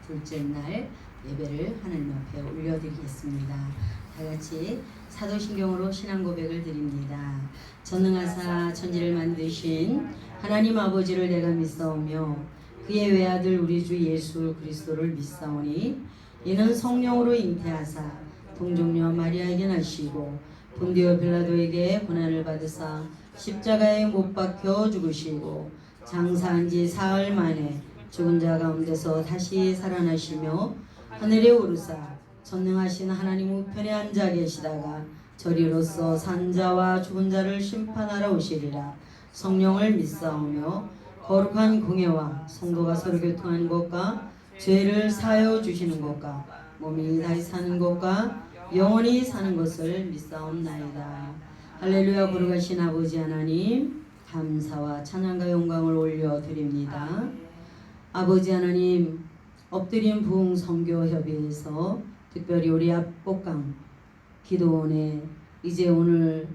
둘째 날 예배를 하나님 앞에 올려드리겠습니다. 다같이 사도신경으로 신앙 고백을 드립니다. 전능하사 천지를 만드신 하나님 아버지를 내가 믿사오며 그의 외아들 우리 주 예수 그리스도를 믿사오니 이는 성령으로 잉태하사 동정녀 마리아에게 나시고 본디오 빌라도에게 고난을 받으사 십자가에 못 박혀 죽으시고 장사한 지 사흘 만에 죽은 자 가운데서 다시 살아나시며 하늘에 오르사 전능하신 하나님 우편에 앉아 계시다가 저리로서 산 자와 죽은 자를 심판하러 오시리라. 성령을 믿사오며 거룩한 공예와 성도가 서로 교통하는 것과 죄를 사하여 주시는 것과 몸이 다시 사는 것과 영원히 사는 것을 믿사옵나이다. 할렐루야. 거룩하신 아버지 하나님, 감사와 찬양과 영광을 올려드립니다. 아버지 하나님, 엎드린 부흥 선교협의회에서 특별히 우리 압곡강 기도원에 이제 오늘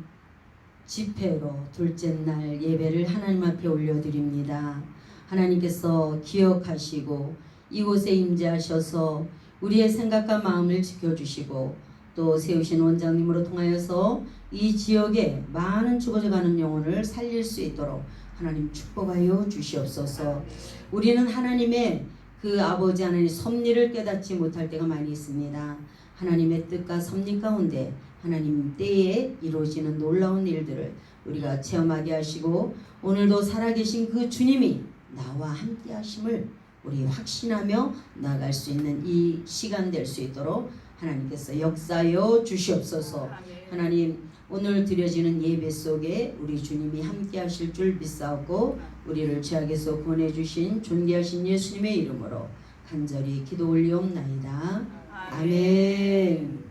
집회로 둘째 날 예배를 하나님 앞에 올려드립니다. 하나님께서 기억하시고 이곳에 임재하셔서 우리의 생각과 마음을 지켜주시고 또 세우신 원장님으로 통하여서 이 지역에 많은 죽어져가는 영혼을 살릴 수 있도록 하나님 축복하여 주시옵소서. 우리는 하나님의 그 아버지 하나님 섭리를 깨닫지 못할 때가 많이 있습니다. 하나님의 뜻과 섭리 가운데 하나님 때에 이루어지는 놀라운 일들을 우리가 체험하게 하시고 오늘도 살아계신 그 주님이 나와 함께 하심을 우리 확신하며 나아갈 수 있는 이 시간 될 수 있도록 하나님께서 역사하여 주시옵소서. 하나님, 오늘 드려지는 예배 속에 우리 주님이 함께 하실 줄 믿사오고 우리를 죄악에서 구원해주신 존귀하신 예수님의 이름으로 간절히 기도 올리옵나이다. 아멘.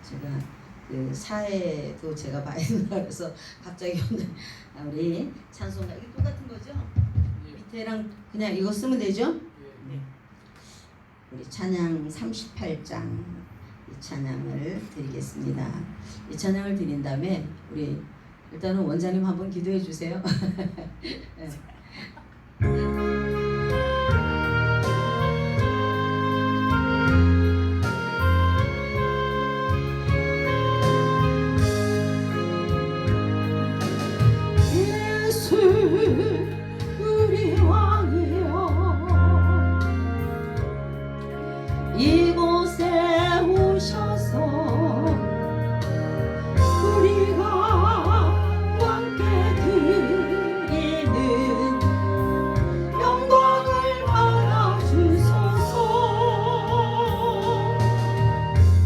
제가 그 사회도 제가 봐야 된다 그래서 갑자기 오늘 우리 찬송가 이게 똑같은 거죠? 밑에랑 그냥 이거 쓰면 되죠? 우리 찬양 38장 이 찬양을 드리겠습니다. 이 찬양을 드린 다음에 우리 일단은 원장님 한번 기도해 주세요. 예수 우리 왕이여 이곳에 오셔서 우리가 왕께 드리는 영광을 받아주소서.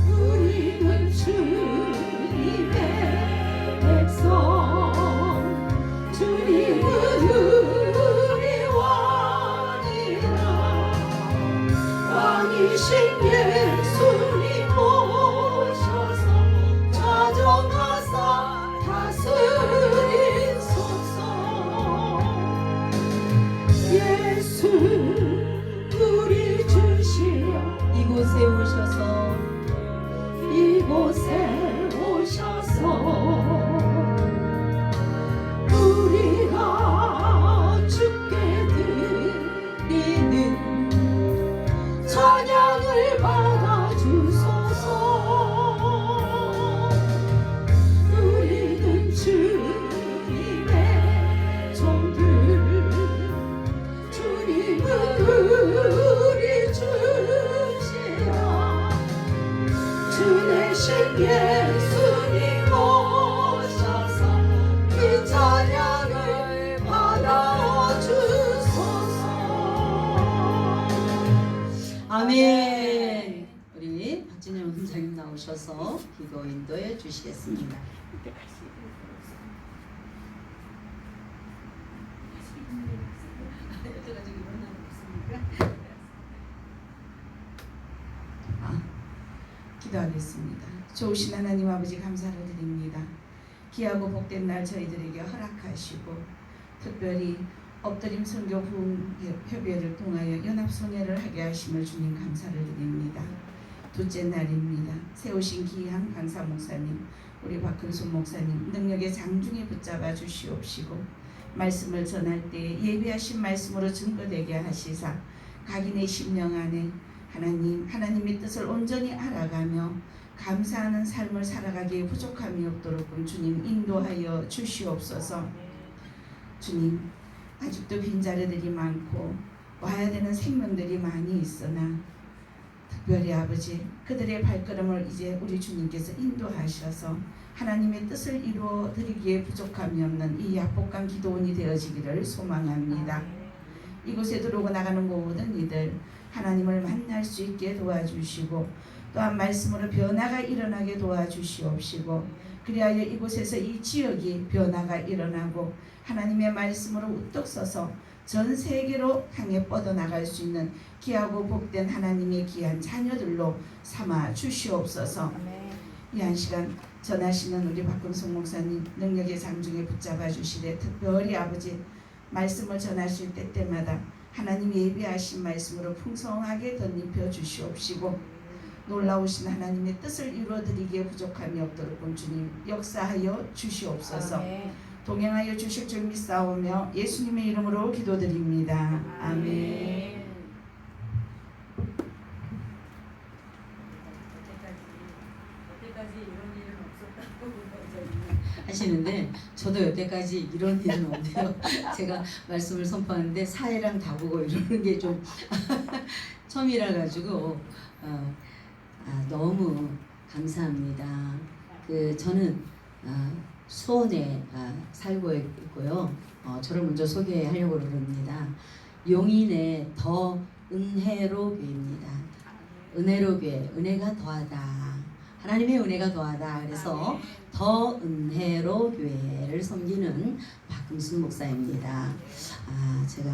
우리는 주님의 백성, 주님은 우리 왕이라. 왕이신 예수님 모셔서 자정하사 다스리소서. 예수 우리 주시여 이곳에 오셔서 이곳에 오셔서 우리가 주께 드리는 찬양을 받아주소서. 우리는 주님의 종들, 주님은 우리 주시라. 주 대신 예수님 오셔서 이 찬양을 받아주소서. 아멘. 우리 박진영 원장님 나오셔서 기도 인도해 주시겠습니다. 기도하겠습니다. 좋으신 하나님 아버지 감사를 드립니다. 귀하고 복된 날 저희들에게 허락하시고 특별히 엎드림 선교 부흥 협의회를 통하여 연합송회를 하게 하심을 주님 감사를 드립니다. 둘째 날입니다. 세우신 귀한 강사 목사님, 우리 박근순 목사님 능력의 장중에 붙잡아 주시옵시고 말씀을 전할 때 예비하신 말씀으로 증거되게 하시사 각인의 심령 안에 하나님의 뜻을 온전히 알아가며 감사하는 삶을 살아가기에 부족함이 없도록 주님 인도하여 주시옵소서. 주님, 아직도 빈자리들이 많고 와야 되는 생명들이 많이 있으나 특별히 아버지 그들의 발걸음을 이제 우리 주님께서 인도하셔서 하나님의 뜻을 이루어 드리기에 부족함이 없는 이 약복한 기도원이 되어지기를 소망합니다. 이곳에 들어오고 나가는 모든 이들 하나님을 만날 수 있게 도와주시고 또한 말씀으로 변화가 일어나게 도와주시옵시고 그리하여 이곳에서 이 지역이 변화가 일어나고 하나님의 말씀으로 우뚝 서서 전 세계로 향해 뻗어나갈 수 있는 귀하고 복된 하나님의 귀한 자녀들로 삼아 주시옵소서. 이 한 시간 전하시는 우리 박금숙 목사님 능력의 장중에 붙잡아 주시되 특별히 아버지 말씀을 전하실 때마다 하나님 예비하신 말씀으로 풍성하게 덧입혀 주시옵시고 놀라우신 하나님의 뜻을 이루어드리기에 부족함이 없도록 주님 역사하여 주시옵소서. 동행하여 주실 줄 믿사오며 예수님의 이름으로 기도드립니다. 아멘. 하시는데 저도 여태까지 이런 일은 없네요. 제가 말씀을 선포하는데 사회랑 다 보고 이러는 게 좀 처음이라 가지고 너무 감사합니다. 저는 수원에 살고 있고요. 저를 먼저 소개하려고 그럽니다. 용인의 더 은혜로 교회입니다. 은혜로 교회, 은혜가 더하다. 하나님의 은혜가 더하다. 그래서 더 은혜로 교회를 섬기는 박금순 목사입니다. 제가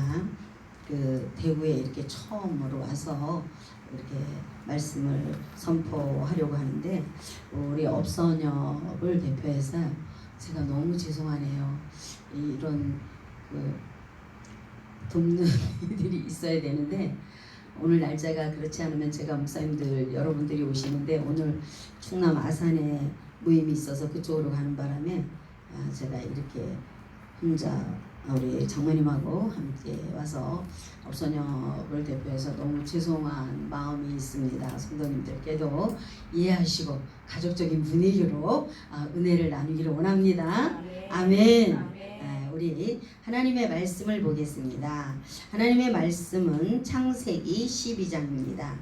대구에 이렇게 처음으로 와서 이렇게 말씀을 선포하려고 하는데 우리 업선협을 대표해서 제가 너무 죄송하네요. 이런 돕는 일들이 있어야 되는데 오늘 날짜가 그렇지 않으면 제가 목사님들 여러분들이 오시는데 오늘 충남 아산에 모임이 있어서 그쪽으로 가는 바람에 제가 이렇게 혼자 우리 장모님하고 함께 와서 업선협을 대표해서 너무 죄송한 마음이 있습니다. 성도님들께도 이해하시고 가족적인 분위기로 은혜를 나누기를 원합니다. 아멘. 우리 하나님의 말씀을 보겠습니다. 하나님의 말씀은 창세기 12장입니다.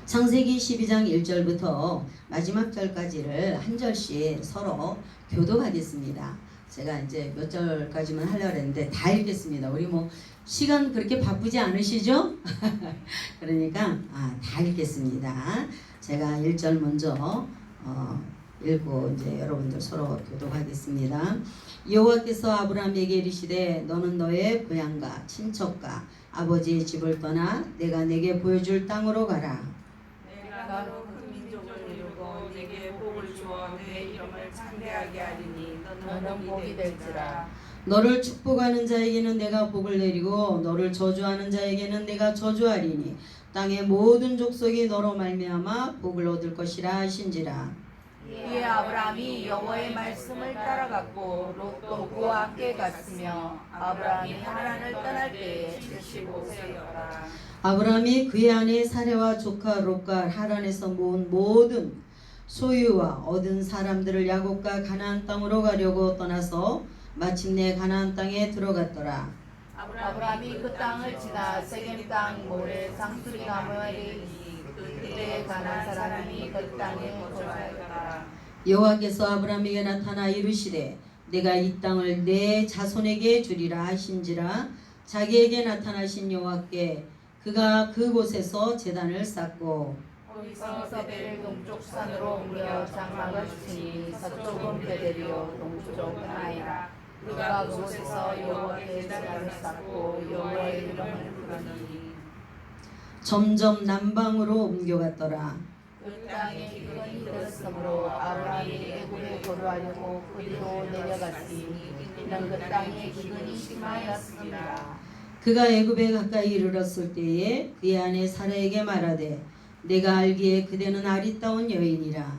창세기 12장 1절부터 마지막 절까지를 한 절씩 서로 교독하겠습니다. 제가 이제 몇 절까지만 하려고 했는데 다 읽겠습니다. 우리 시간 그렇게 바쁘지 않으시죠? 그러니까 다 읽겠습니다. 제가 1절 먼저 읽고 이제 여러분들 서로 교독하겠습니다. 여호와께서 아브라함에게 이르시되 너는 너의 고향과 친척과 아버지의 집을 떠나 내가 내게 보여줄 땅으로 가라. 내가 너로 큰 민족을 이루고 내게 복을 주어 내 이름을 창대하게 하리니 너는 복이 될지라. 너를 축복하는 자에게는 내가 복을 내리고 너를 저주하는 자에게는 내가 저주하리니 땅의 모든 족속이 너로 말미암아 복을 얻을 것이라 하신지라. 이에 아브라함이 여호와의 말씀을 따라갔고 롯도 그와 함께 갔으며 아브라함이 하란을 떠날 때에 75세였더라. 아브라함이 그의 아내 사레와 조카 롯과 하란에서 모은 모든 소유와 얻은 사람들을 야곱과 가나안 땅으로 가려고 떠나서 마침내 가나안 땅에 들어갔더라. 아브라함이 그 땅을 지나 세겜 땅 모래 상수리 나무에 이르니 그때에 가나안 사람이 그 땅에 거주하였더라. 여호와께서 아브라함에게 나타나 이르시되 내가 이 땅을 내 자손에게 주리라 하신지라. 자기에게 나타나신 여호와께 그가 그곳에서 제단을 쌓고 거기서 베델 동쪽 산으로 옮겨 장막을 치니 서쪽은 베델이요 동쪽은 아이라. 그가 그곳에서 여호와께 제단을 쌓고 여호와의 이름을 부르니 점점 남방으로 옮겨갔더라. 그 땅에 기근이 들었으므로 아브라함이 애굽에 거류하려고 그리로 내려갔으니 이는 그 땅에 기근이 심하였습니다. 그가 애굽에 가까이 이르렀을 때에 그의 아내 사라에게 말하되 내가 알기에 그대는 아리따운 여인이라.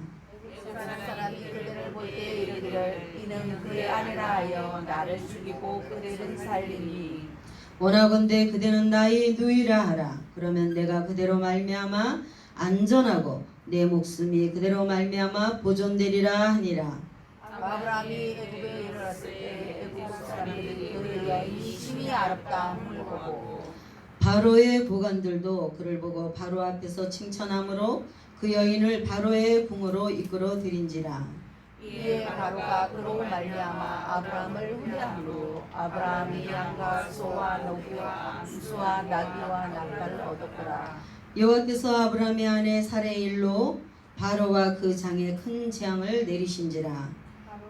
애굽 사람이 그들을 볼 때 이르기를 이는 그의 아내라 하여 나를 죽이고 그대를 살리니 원하건대 그대는 나의 누이라 하라. 그러면 내가 그대로 말미암아 안전하고 내 목숨이 그대로 말미암아 보존되리라 하니라. 아브라함이 애굽에 이르렀을 때 애굽 사람들이 그의 여인이 심히 아름다 함을 보고 바로의 보관들도 그를 보고 바로 앞에서 칭찬함으로 그 여인을 바로의 궁으로 이끌어 들인지라. 이에 바로가 그로 말미암아 아브라함을 후회함으로 아브라함이 양과 소와 너귀와 수와 나귀와 낙타를 얻었더라. 여호와께서 아브라함의 아내 사레의 일로 바로와 그 장에 큰 재앙을 내리신지라.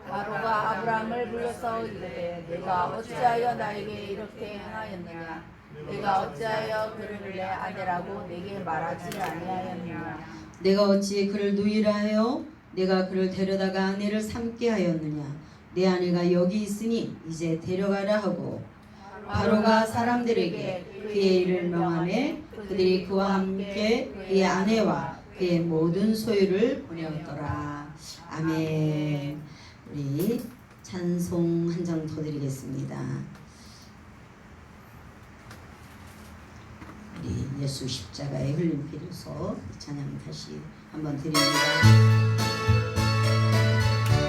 바로가 아브라함을 불러서 이르되 내가 어찌하여 나에게 이렇게 행하였느냐 내가 어찌하여 그를 내 아내라고 내게 말하지 아니하였느냐 내가 어찌 그를 누이라 하여 내가 그를 데려다가 아내를 삼게 하였느냐. 내 아내가 여기 있으니 이제 데려가라 하고 바로가 사람들에게 그의 일을 명하매 그들이 그와 함께 그의 아내와 그의 모든 소유를 보내었더라. 아멘. 우리 찬송 한 장 더 드리겠습니다. 우리 예수 십자가에 흘린 피로서 찬양 다시 한번 드립니다.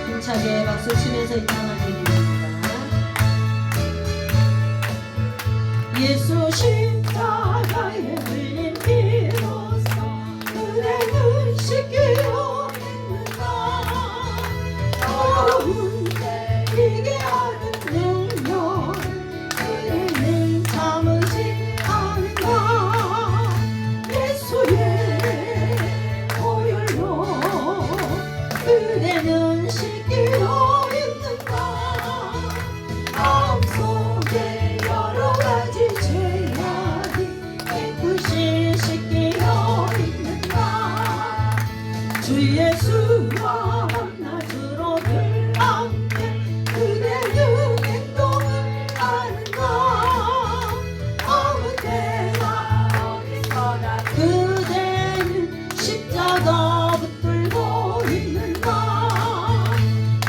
힘차게 박수 치면서 이 찬양을 드립니다. 예수 십자가에 흘린 피로서 그대는 씻기려 했는가. 더러운데 이게 하는 능력 그대는 참으지 않은가. 예수의 보혈로 그대는 씻기려 했는가. 마음속에 여러 가지 죄악이 깨끗이 씻기려 했는가. 주 예수와 만나주로 늘 함께 그대는 행동을 하는가. 아무 때나 어디서나 그대는 십자가 붙들고 있는가.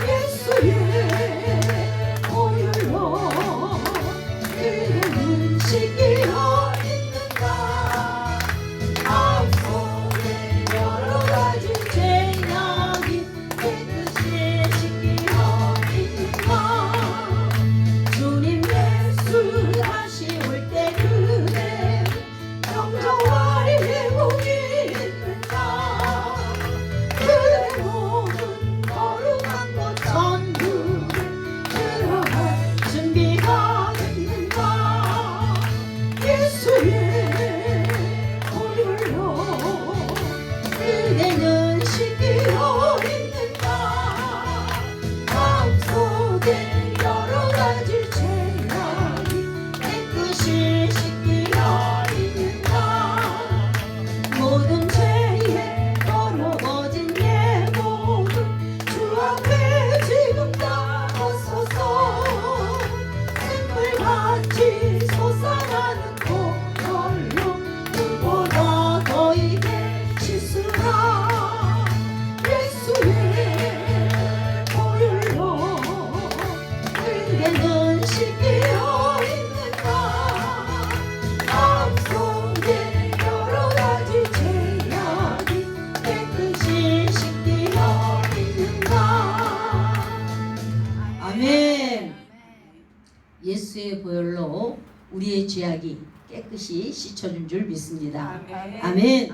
예수의 보혈로 그대는 씻기려 있는가. 마음속에 여러 가지 죄악이 깨끗이 씻기려 있는가. 주님 예수 다시 올 때 그대 영정활이 회복이 있는가. 그대 몸은 거룩한 곳 천국에 들어갈 준비가 됐는가. 예수의 보혈로 그대는 씻기려 있는가. 마음속에 여러 가지 죄악이 깨끗이 씻기려 있는가. 모든 죄에 더러워진 예 몸은 주 앞에 지금 다 벗어서 샘물같이 솟아나는 보혈로 눈보다 더 이게 씻으라. 예수의 보혈로 그대는 씻기려 있는가. 마음속에 여러 가지 죄악이 깨끗이 씻기려 있는가. 아멘. 예수의 보혈로 우리의 죄악이 깨끗이 씻어준 줄 믿습니다. 아멘.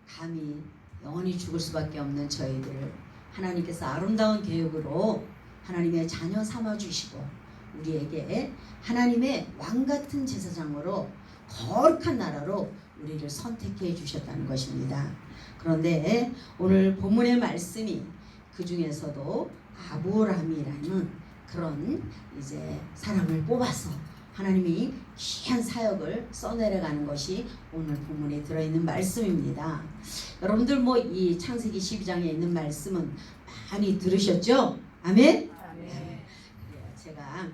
감히 영원히 죽을 수밖에 없는 저희들을 하나님께서 아름다운 계획으로 하나님의 자녀 삼아주시고 우리에게 하나님의 왕같은 제사장으로 거룩한 나라로 우리를 선택해 주셨다는 것입니다. 그런데 오늘 본문의 말씀이 그 중에서도 아브라함이라는 그런 이제 사람을 뽑아서 하나님이 귀한 사역을 써내려가는 것이 오늘 본문에 들어있는 말씀입니다. 여러분들 뭐 이 창세기 12장에 있는 말씀은 많이 들으셨죠? 아멘? 그래요. 제가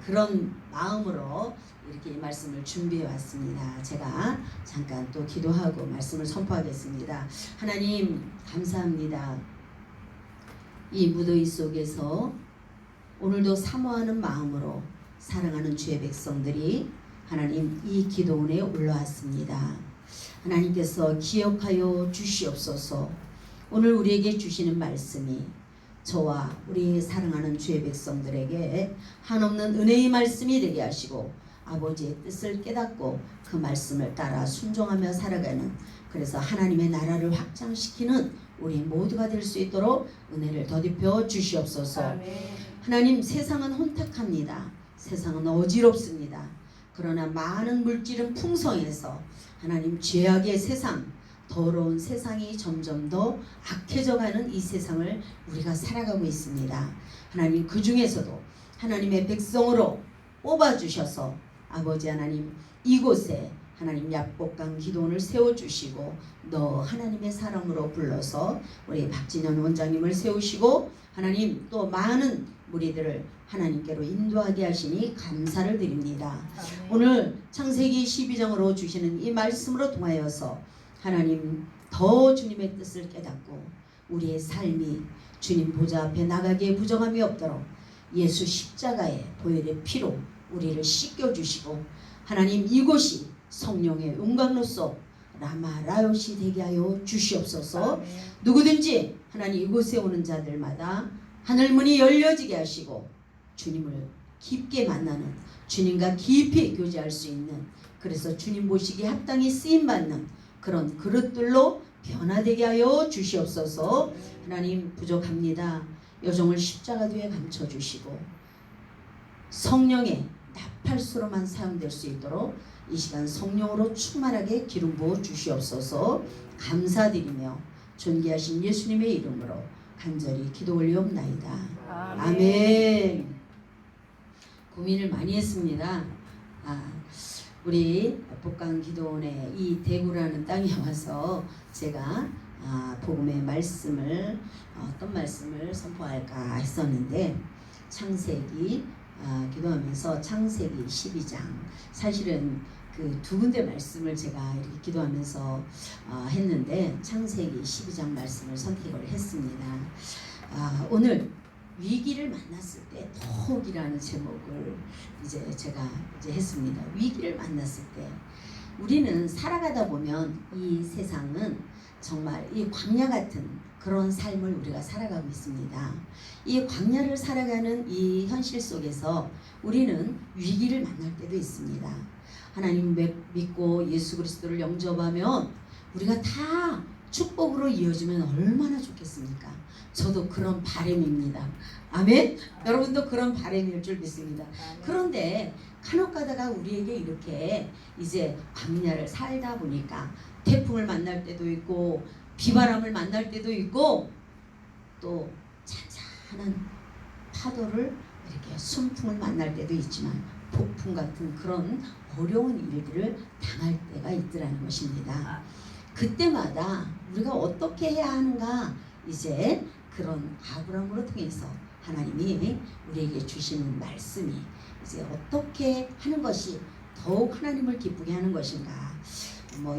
그런 마음으로 이렇게 이 말씀을 준비해 왔습니다. 제가 잠깐 또 기도하고 말씀을 선포하겠습니다. 하나님 감사합니다. 이 무더위 속에서 오늘도 사모하는 마음으로 사랑하는 주의 백성들이 하나님 이 기도원에 올라왔습니다. 하나님께서 기억하여 주시옵소서. 오늘 우리에게 주시는 말씀이 저와 우리 사랑하는 주의 백성들에게 한없는 은혜의 말씀이 되게 하시고 아버지의 뜻을 깨닫고 그 말씀을 따라 순종하며 살아가는, 그래서 하나님의 나라를 확장시키는 우리 모두가 될 수 있도록 은혜를 더딥혀 주시옵소서. 아멘. 하나님, 세상은 혼탁합니다. 세상은 어지럽습니다. 그러나 많은 물질은 풍성해서 하나님 죄악의 세상, 더러운 세상이 점점 더 악해져가는 이 세상을 우리가 살아가고 있습니다. 하나님, 그 중에서도 하나님의 백성으로 뽑아주셔서 아버지 하나님 이곳에 하나님 약복강 기도원을 세워주시고 너 하나님의 사람으로 불러서 우리 박진현 원장님을 세우시고 하나님 또 많은 무리들을 하나님께로 인도하게 하시니 감사를 드립니다. 아멘. 오늘 창세기 12장으로 주시는 이 말씀으로 통하여서 하나님 더 주님의 뜻을 깨닫고 우리의 삶이 주님 보좌 앞에 나가기에 부정함이 없도록 예수 십자가의 보혈의 피로 우리를 씻겨주시고 하나님 이곳이 성령의 용광로서 라마라요시 되게 하여 주시옵소서. 아멘. 누구든지 하나님 이곳에 오는 자들마다 하늘문이 열려지게 하시고 주님을 깊게 만나는, 주님과 깊이 교제할 수 있는, 그래서 주님 보시기에 합당히 쓰임받는 그런 그릇들로 변화되게 하여 주시옵소서. 하나님 부족합니다. 여종을 십자가 뒤에 감춰주시고 성령의 나팔수로만 사용될 수 있도록 이 시간 성령으로 충만하게 기름 부어 주시옵소서. 감사드리며 존귀하신 예수님의 이름으로 간절히 기도 올리옵나이다. 아멘. 고민을 많이 했습니다. 우리 복강 기도원에 이 대구라는 땅에 와서 제가 복음의 말씀을 어떤 말씀을 선포할까 했었는데 창세기 기도하면서 창세기 12장 사실은 그 두 군데 말씀을 제가 이렇게 기도하면서 했는데 창세기 12장 말씀을 선택을 했습니다. 오늘 위기를 만났을 때 더욱이라는 제목을 제가 했습니다. 위기를 만났을 때 우리는 살아가다 보면 이 세상은 정말 이 광야 같은 그런 삶을 우리가 살아가고 있습니다. 이 광야를 살아가는 이 현실 속에서 우리는 위기를 만날 때도 있습니다. 하나님 믿고 예수 그리스도를 영접하면 우리가 다 축복으로 이어지면 얼마나 좋겠습니까? 저도 그런 바람입니다. 아멘? 여러분도 그런 바람일 줄 믿습니다. 그런데 간혹 가다가 우리에게 이렇게 이제 광야를 살다 보니까 태풍을 만날 때도 있고 비바람을 만날 때도 있고 또 잔잔한 파도를 이렇게 순풍을 만날 때도 있지만 폭풍 같은 그런 어려운 일들을 당할 때가 있더라는 것입니다. 그때마다 우리가 어떻게 해야 하는가, 이제 그런 아브라함으로 통해서 하나님이 우리에게 주시는 말씀이 이제 어떻게 하는 것이 더욱 하나님을 기쁘게 하는 것인가.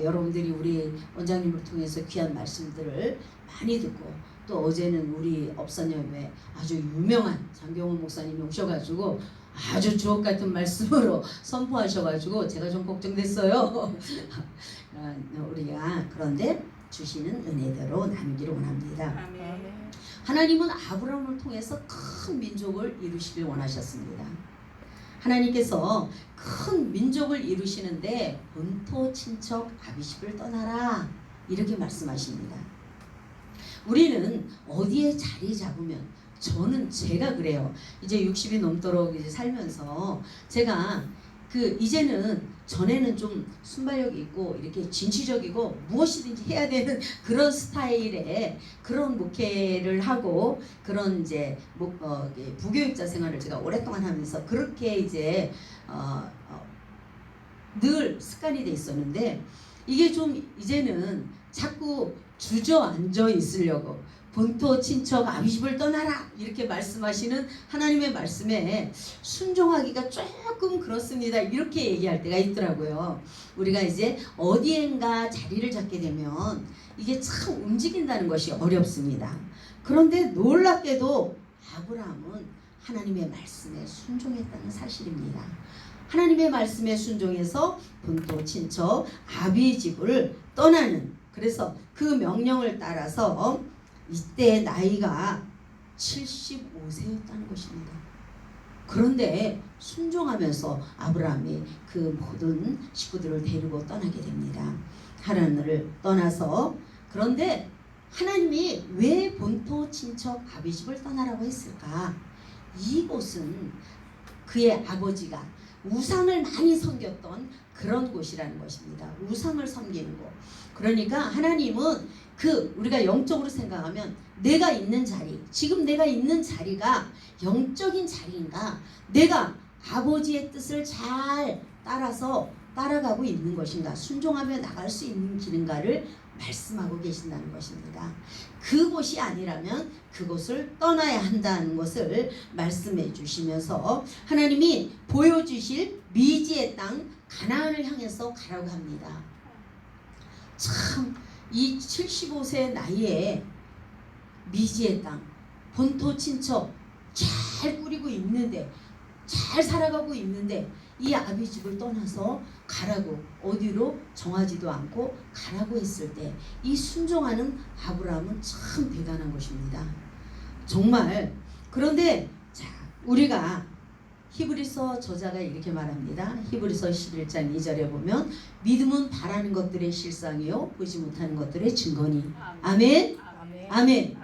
여러분들이 우리 원장님을 통해서 귀한 말씀들을 많이 듣고 또 어제는 우리 업선협에 아주 유명한 장경훈 목사님이 오셔가지고 아주 주옥 같은 말씀으로 선포하셔가지고 제가 좀 걱정됐어요. 우리가 그런데 주시는 은혜대로 나누기를 원합니다. 아멘. 하나님은 아브라함을 통해서 큰 민족을 이루시길 원하셨습니다. 하나님께서 큰 민족을 이루시는데 본토 친척 아비집을 떠나라 이렇게 말씀하십니다. 우리는 어디에 자리 잡으면, 제가 그래요. 이제 60이 넘도록 이제 살면서 제가 이제는 전에는 좀 순발력이 있고 이렇게 진취적이고 무엇이든지 해야 되는 그런 스타일의 그런 목회를 하고 그런 이제 부교육자 생활을 제가 오랫동안 하면서 그렇게 이제 늘 습관이 돼 있었는데 이게 좀 이제는 자꾸 주저앉아 있으려고 본토 친척 아비집을 떠나라 이렇게 말씀하시는 하나님의 말씀에 순종하기가 조금 그렇습니다. 이렇게 얘기할 때가 있더라고요. 우리가 이제 어디엔가 자리를 잡게 되면 이게 참 움직인다는 것이 어렵습니다. 그런데 놀랍게도 아브라함은 하나님의 말씀에 순종했다는 사실입니다. 하나님의 말씀에 순종해서 본토 친척 아비의 집을 떠나는, 그래서 그 명령을 따라서 이때 나이가 75세였다는 것입니다. 그런데 순종하면서 아브라함이 그 모든 식구들을 데리고 떠나게 됩니다. 하나님을 떠나서. 그런데 하나님이 왜 본토 친척 아비 집을 떠나라고 했을까? 이곳은 그의 아버지가 우상을 많이 섬겼던 그런 곳이라는 것입니다. 우상을 섬기는 곳. 그러니까 하나님은 우리가 영적으로 생각하면 내가 있는 자리, 지금 내가 있는 자리가 영적인 자리인가, 내가 아버지의 뜻을 잘 따라가고 있는 것인가, 순종하며 나갈 수 있는 길인가를 말씀하고 계신다는 것입니다. 그곳이 아니라면 그곳을 떠나야 한다는 것을 말씀해 주시면서 하나님이 보여주실 미지의 땅 가나안을 향해서 가라고 합니다. 참, 이 75세 나이에 미지의 땅, 본토 친척 잘 꾸리고 있는데, 잘 살아가고 있는데 이 아비 집을 떠나서 가라고, 어디로 정하지도 않고 가라고 했을 때 이 순종하는 아브라함은 참 대단한 것입니다. 정말. 그런데 자, 우리가 히브리서 저자가 이렇게 말합니다. 히브리서 11장 2절에 보면 믿음은 바라는 것들의 실상이요 보지 못하는 것들의 증거니. 아멘. 아멘.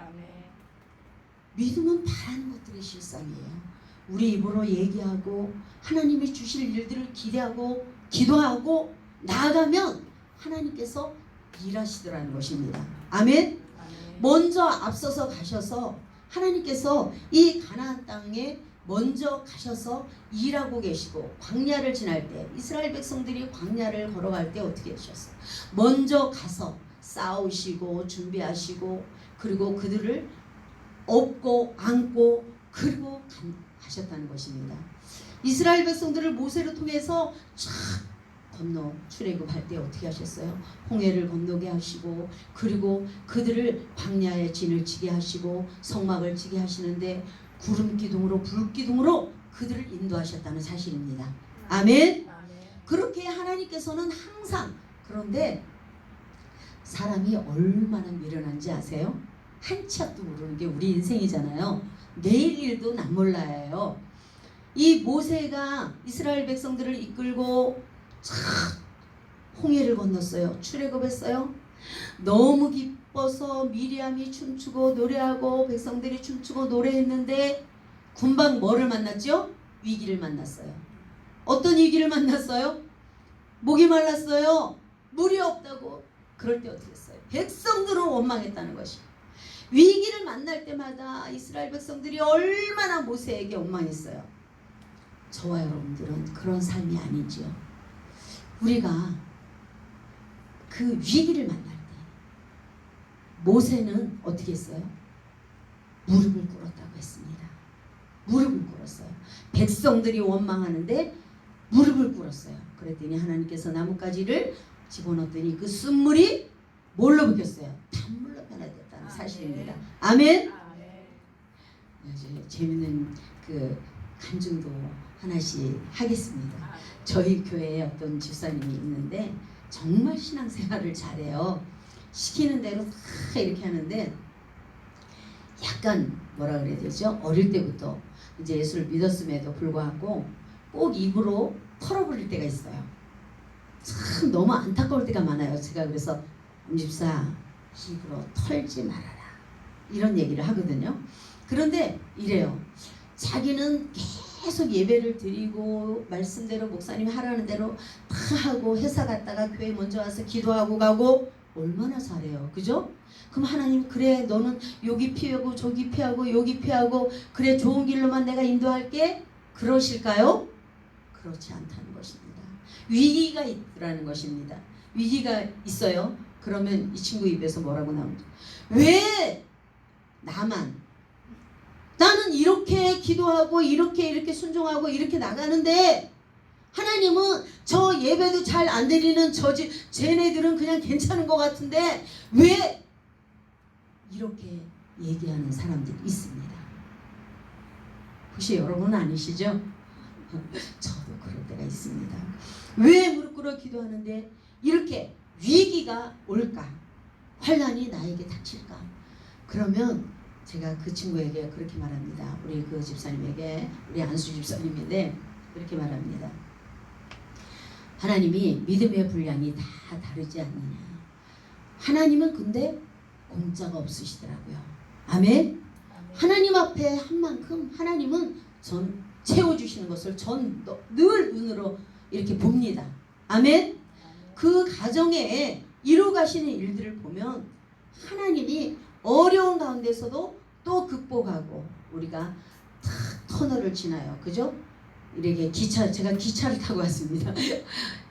믿음은 바라는 것들의 실상이에요. 우리 입으로 얘기하고 하나님이 주실 일들을 기대하고 기도하고 나아가면 하나님께서 일하시더라는 것입니다. 아멘. 먼저 앞서서 가셔서 하나님께서 이 가나안 땅에 먼저 가셔서 일하고 계시고, 광야를 지날 때 이스라엘 백성들이 광야를 걸어갈 때 어떻게 하셨어요? 먼저 가서 싸우시고 준비하시고, 그리고 그들을 업고 안고 그리고 가셨다는 것입니다. 이스라엘 백성들을 모세를 통해서 쫙 건너 출애굽할 때 어떻게 하셨어요? 홍해를 건너게 하시고, 그리고 그들을 광야에 진을 치게 하시고 성막을 치게 하시는데 구름 기둥으로 불 기둥으로 그들을 인도하셨다는 사실입니다. 아멘. 그렇게 하나님께서는 항상. 그런데 사람이 얼마나 미련한지 아세요? 한 치 앞도 모르는 게 우리 인생이잖아요. 내일 일도 남 몰라요. 이 모세가 이스라엘 백성들을 이끌고 홍해를 건넜어요. 출애굽했어요. 너무 기뻐서 미리암이 춤추고 노래하고 백성들이 춤추고 노래했는데 금방 뭐를 만났죠? 위기를 만났어요. 어떤 위기를 만났어요? 목이 말랐어요. 물이 없다고. 그럴 때 어떻게 했어요? 백성들은 원망했다는 것이. 위기를 만날 때마다 이스라엘 백성들이 얼마나 모세에게 원망했어요. 저와 여러분들은 그런 삶이 아니지요. 우리가 그 위기를 만날 때 모세는 어떻게 했어요? 무릎을 꿇었다고 했습니다. 무릎을 꿀었어요. 백성들이 원망하는데 무릎을 꿇었어요. 그랬더니 하나님께서 나뭇가지를 집어넣었더니 그 쓴물이 뭘로 바뀌었어요? 단물로 변화됐다는 사실입니다. 아멘. 이제 재밌는 그 간증도 하나씩 하겠습니다. 저희 교회에 어떤 집사님이 있는데 정말 신앙생활을 잘해요. 시키는 대로 다 이렇게 하는데 약간 뭐라 그래야 되죠? 어릴 때부터 이제 예수를 믿었음에도 불구하고 꼭 입으로 털어버릴 때가 있어요. 참 너무 안타까울 때가 많아요. 제가 그래서 집사 입으로 털지 말아라 이런 얘기를 하거든요. 그런데 이래요. 자기는 계속 예배를 드리고 말씀대로 목사님이 하라는 대로 다 하고 회사 갔다가 교회 먼저 와서 기도하고 가고 얼마나 잘해요. 그죠? 그럼 하나님 그래 너는 여기 피하고 저기 피하고 여기 피하고 그래 좋은 길로만 내가 인도할게 그러실까요? 그렇지 않다는 것입니다. 위기가 있라는 것입니다. 위기가 있어요. 그러면 이 친구 입에서 뭐라고 나옵니까? 왜 나만 나는 이렇게 기도하고 이렇게 순종하고 이렇게 나가는데 하나님은 저 예배도 잘 안 드리는 쟤네들은 그냥 괜찮은 것 같은데 왜 이렇게 얘기하는 사람들이 있습니다. 혹시 여러분 아니시죠? 저도 그럴 때가 있습니다. 왜 무릎 꿇어 기도하는데 이렇게 위기가 올까? 환난이 나에게 닥칠까? 그러면 제가 그 친구에게 그렇게 말합니다. 우리 그 집사님에게, 우리 안수 집사님인데 그렇게 말합니다. 하나님이 믿음의 분량이 다 다르지 않느냐. 하나님은 근데 공짜가 없으시더라고요. 아멘. 하나님 앞에 한 만큼 하나님은 전 채워주시는 것을 전 늘 눈으로 이렇게 봅니다. 아멘. 그 가정에 이루어가시는 일들을 보면 하나님이 어려운 가운데서도 또 극복하고 우리가 탁 터널을 지나요. 그죠? 이렇게 제가 기차를 타고 왔습니다.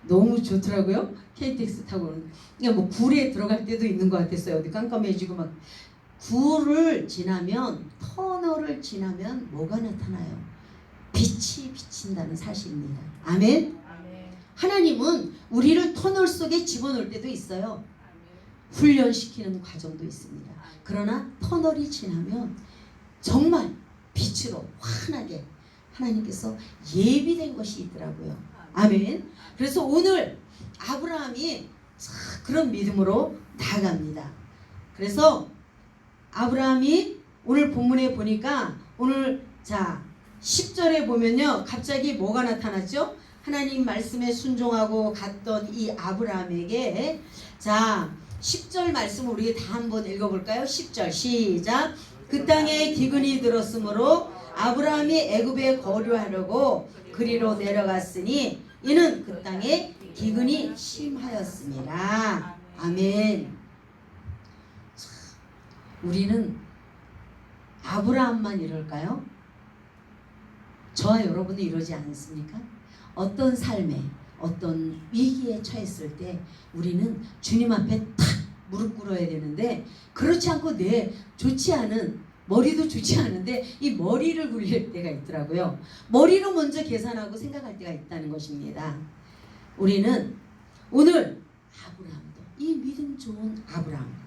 너무 좋더라고요. KTX 타고. 그러니까 뭐 굴에 들어갈 때도 있는 것 같았어요. 어디 깜깜해지고 막. 굴을 지나면, 터널을 지나면 뭐가 나타나요? 빛이 비친다는 사실입니다. 아멘. 하나님은 우리를 터널 속에 집어넣을 때도 있어요. 훈련시키는 과정도 있습니다. 그러나 터널이 지나면 정말 빛으로 환하게 하나님께서 예비된 것이 있더라고요. 아멘. 그래서 오늘 아브라함이 그런 믿음으로 나아갑니다. 그래서 아브라함이 오늘 본문에 보니까 오늘 자 10절에 보면요, 갑자기 뭐가 나타났죠? 하나님 말씀에 순종하고 갔던 이 아브라함에게, 자 10절 말씀을 우리 다 한번 읽어볼까요? 10절 시작. 그 땅에 기근이 들었으므로 아브라함이 애굽에 거류하려고 그리로 내려갔으니 이는 그 땅에 기근이 심하였습니다. 아멘. 우리는 아브라함만 이럴까요? 저와 여러분도 이러지 않습니까? 어떤 삶에, 어떤 위기에 처했을 때 우리는 주님 앞에 탁 무릎 꿇어야 되는데, 그렇지 않고 좋지 않은, 머리도 좋지 않은데 이 머리를 굴릴 때가 있더라고요. 머리로 먼저 계산하고 생각할 때가 있다는 것입니다. 우리는 오늘 아브라함도, 이 믿음 좋은 아브라함,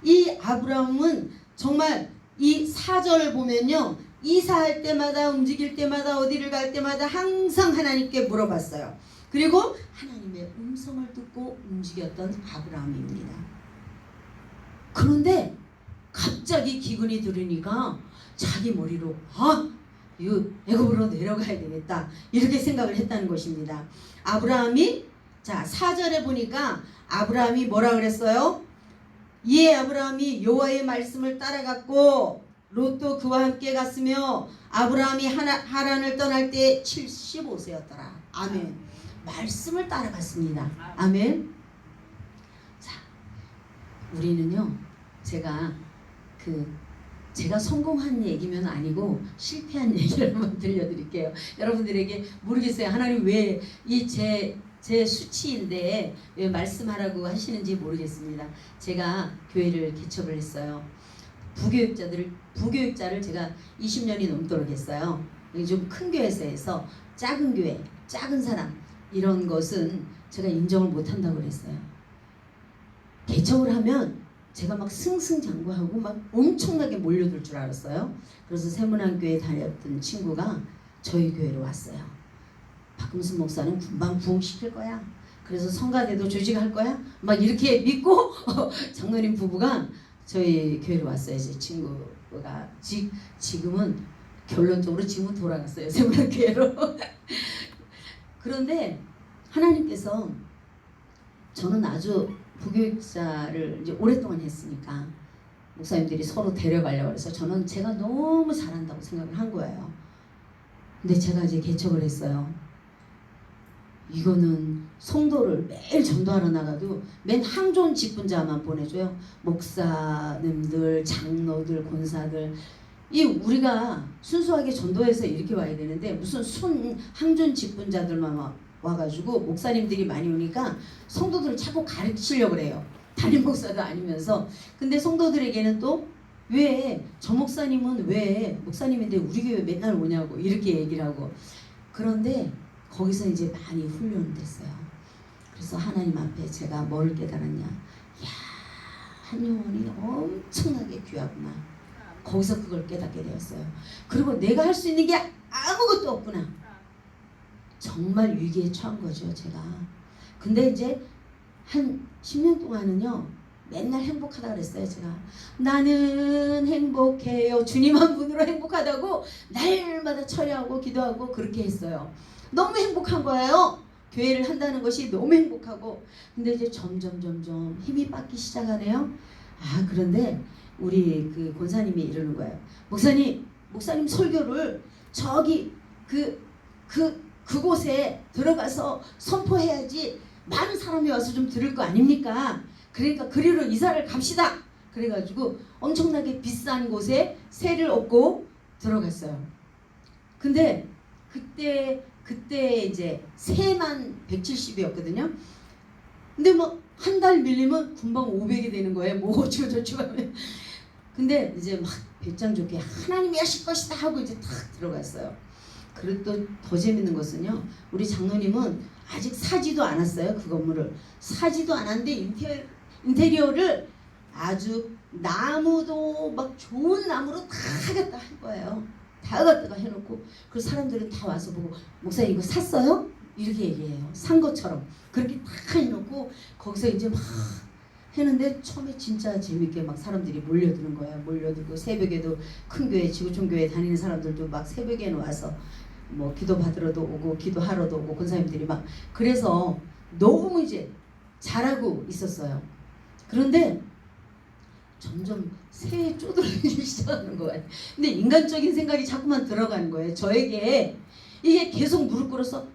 이 아브라함은 정말 이 4절 보면요, 이사할 때마다, 움직일 때마다, 어디를 갈 때마다 항상 하나님께 물어봤어요. 그리고 하나님의 음성을 듣고 움직였던 아브라함입니다. 그런데 갑자기 기근이 들으니까 자기 머리로 이거 애굽으로 내려가야 되겠다, 이렇게 생각을 했다는 것입니다. 아브라함이, 자 4절에 보니까 아브라함이 뭐라 그랬어요? 이에 아브라함이 여호와의 말씀을 따라갔고 롯도 그와 함께 갔으며 아브라함이 하란을 떠날 때 75세였더라. 아멘. 말씀을 따라갔습니다. 아멘. 자, 우리는요, 제가 성공한 얘기면 아니고 실패한 얘기를 한번 들려드릴게요. 여러분들에게 모르겠어요. 하나님 왜 제 수치인데 왜 말씀하라고 하시는지 모르겠습니다. 제가 교회를 개척을 했어요. 부교육자를 제가 20년이 넘도록 했어요. 좀 큰 교회에서 해서 작은 교회, 작은 사람, 이런 것은 제가 인정을 못한다고 그랬어요. 개척을 하면 제가 막 승승장구하고 막 엄청나게 몰려들 줄 알았어요. 그래서 세문안교회 다녔던 친구가 저희 교회로 왔어요. 박금순 목사는 금방 부흥시킬 거야. 그래서 성가대도 조직할 거야. 막 이렇게 믿고 장로님 부부가 저희 교회로 왔어요. 제 친구가 지금은 결론적으로 지금은 돌아갔어요. 세문안교회로. 그런데 하나님께서, 저는 아주 부교육자를 이제 오랫동안 했으니까 목사님들이 서로 데려가려고 해서 저는 제가 너무 잘한다고 생각을 한 거예요. 근데 제가 이제 개척을 했어요. 이거는 성도를 매일 전도하러 나가도 맨 항존 직분자만 보내줘요. 목사님들, 장로들, 권사들, 우리가 순수하게 전도해서 이렇게 와야 되는데 무슨 항존 직분자들만 와가지고 목사님들이 많이 오니까 성도들을 자꾸 가르치려고 그래요. 담임 목사도 아니면서. 근데 성도들에게는 또 왜 저 목사님은 왜 목사님인데 우리 교회 맨날 오냐고 이렇게 얘기를 하고. 그런데 거기서 이제 많이 훈련됐어요. 그래서 하나님 앞에 제가 뭘 깨달았냐, 한 영혼이 엄청나게 귀하구나. 거기서 그걸 깨닫게 되었어요. 그리고 내가 할 수 있는 게 아무것도 없구나. 정말 위기에 처한 거죠, 제가. 근데 이제 한 10년 동안은요, 맨날 행복하다 그랬어요, 제가. 나는 행복해요. 주님 한 분으로 행복하다고 날마다 철야하고 기도하고 그렇게 했어요. 너무 행복한 거예요. 교회를 한다는 것이 너무 행복하고. 근데 이제 점점 힘이 빠지기 시작하네요. 아, 그런데 우리 그 권사님이 이러는 거예요. 목사님 설교를 저기 그곳에 들어가서 선포해야지 많은 사람이 와서 좀 들을 거 아닙니까? 그러니까 그리로 이사를 갑시다. 그래가지고 엄청나게 비싼 곳에 세를 얻고 들어갔어요. 근데 그때 이제 세만 170이었거든요. 근데 뭐 한 달 밀리면 금방 500이 되는 거예요. 뭐 어쩌고저쩌고 하면. 근데 이제 막 배짱 좋게 하나님이 하실 것이다 하고 이제 탁 들어갔어요. 그리고 또 더 재밌는 것은요, 우리 장로님은 아직 사지도 않았어요. 그 건물을 사지도 않았는데 인테리어를 아주 나무도 막 좋은 나무로 다 갖다 한 거예요. 다 갖다가 해놓고 그 사람들은 다 와서 보고 목사님 이거 샀어요? 이렇게 얘기해요. 산 것처럼 그렇게 다 해놓고 거기서 이제 막 했는데 처음에 진짜 재밌게 막 사람들이 몰려드는 거예요. 몰려들고 새벽에도 큰 교회 지구촌 교회 다니는 사람들도 막 새벽에는 와서 뭐 기도 받으러도 오고 기도하러도 오고 권사님들이 막 그래서 너무 이제 잘하고 있었어요. 그런데 점점 새에 쪼들리기 시작하는 거예요. 근데 인간적인 생각이 자꾸만 들어가는 거예요. 저에게 이게 계속 무릎 꿇어서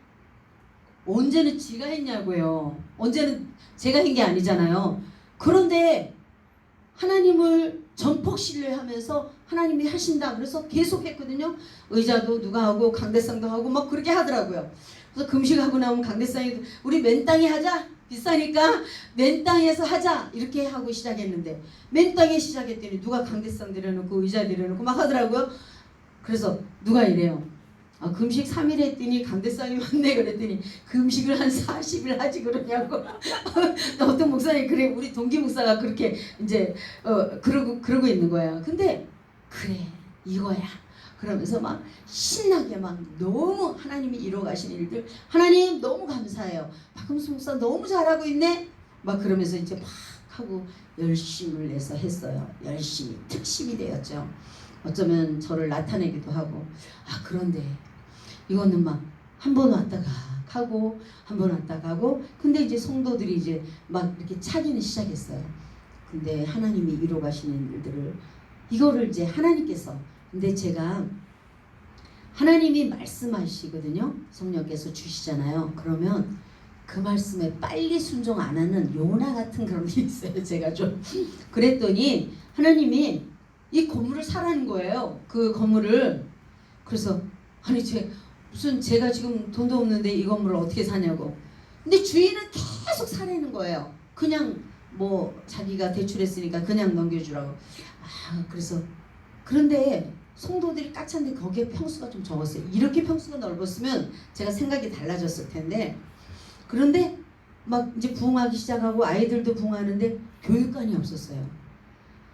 언제는 지가 했냐고요. 언제는 제가 한 게 아니잖아요. 그런데 하나님을 전폭 신뢰하면서 하나님이 하신다 그래서 계속 했거든요. 의자도 누가 하고 강대상도 하고 막 그렇게 하더라고요. 그래서 금식하고 나오면 강대상이 우리 맨 땅에 하자. 비싸니까 맨 땅에서 하자 이렇게 하고 시작했는데 맨 땅에 시작했더니 누가 강대상 들여놓고 의자 들여놓고 막 하더라고요. 그래서 누가 이래요. 아, 금식 3일 했더니 강대상이 왔네 그랬더니 금식을 한 40일 하지 그러냐고. 어떤 목사님 그래 우리 동기 목사가 그렇게 이제 그러고 있는 거야. 근데 그래 이거야. 그러면서 막 신나게 막 너무 하나님이 이루어가신 일들 하나님 너무 감사해요. 박금수 목사 너무 잘하고 있네. 막 그러면서 이제 막 하고 열심을 내서 했어요. 열심히 특심이 되었죠. 어쩌면 저를 나타내기도 하고. 아 그런데 이거는 막 한 번 왔다가 가고 한 번 왔다가 가고. 근데 이제 성도들이 이제 막 이렇게 차기는 시작했어요. 근데 하나님이 이루어가시는 일들을 이거를 이제 하나님께서 근데 제가 하나님이 말씀하시거든요. 성령께서 주시잖아요. 그러면 그 말씀에 빨리 순종 안 하는 요나 같은 그런 게 있어요. 제가 좀 그랬더니 하나님이 이 건물을 사라는 거예요. 그 건물을. 그래서 아니 무슨 제가 지금 돈도 없는데 이 건물을 어떻게 사냐고. 근데 주인은 계속 사라는 거예요. 그냥 뭐 자기가 대출했으니까 그냥 넘겨주라고. 아 그래서 그런데 성도들이 까찬데 거기에 평수가 좀 적었어요. 이렇게 평수가 넓었으면 제가 생각이 달라졌을 텐데. 그런데 막 이제 부흥하기 시작하고 아이들도 부흥하는데 교육관이 없었어요.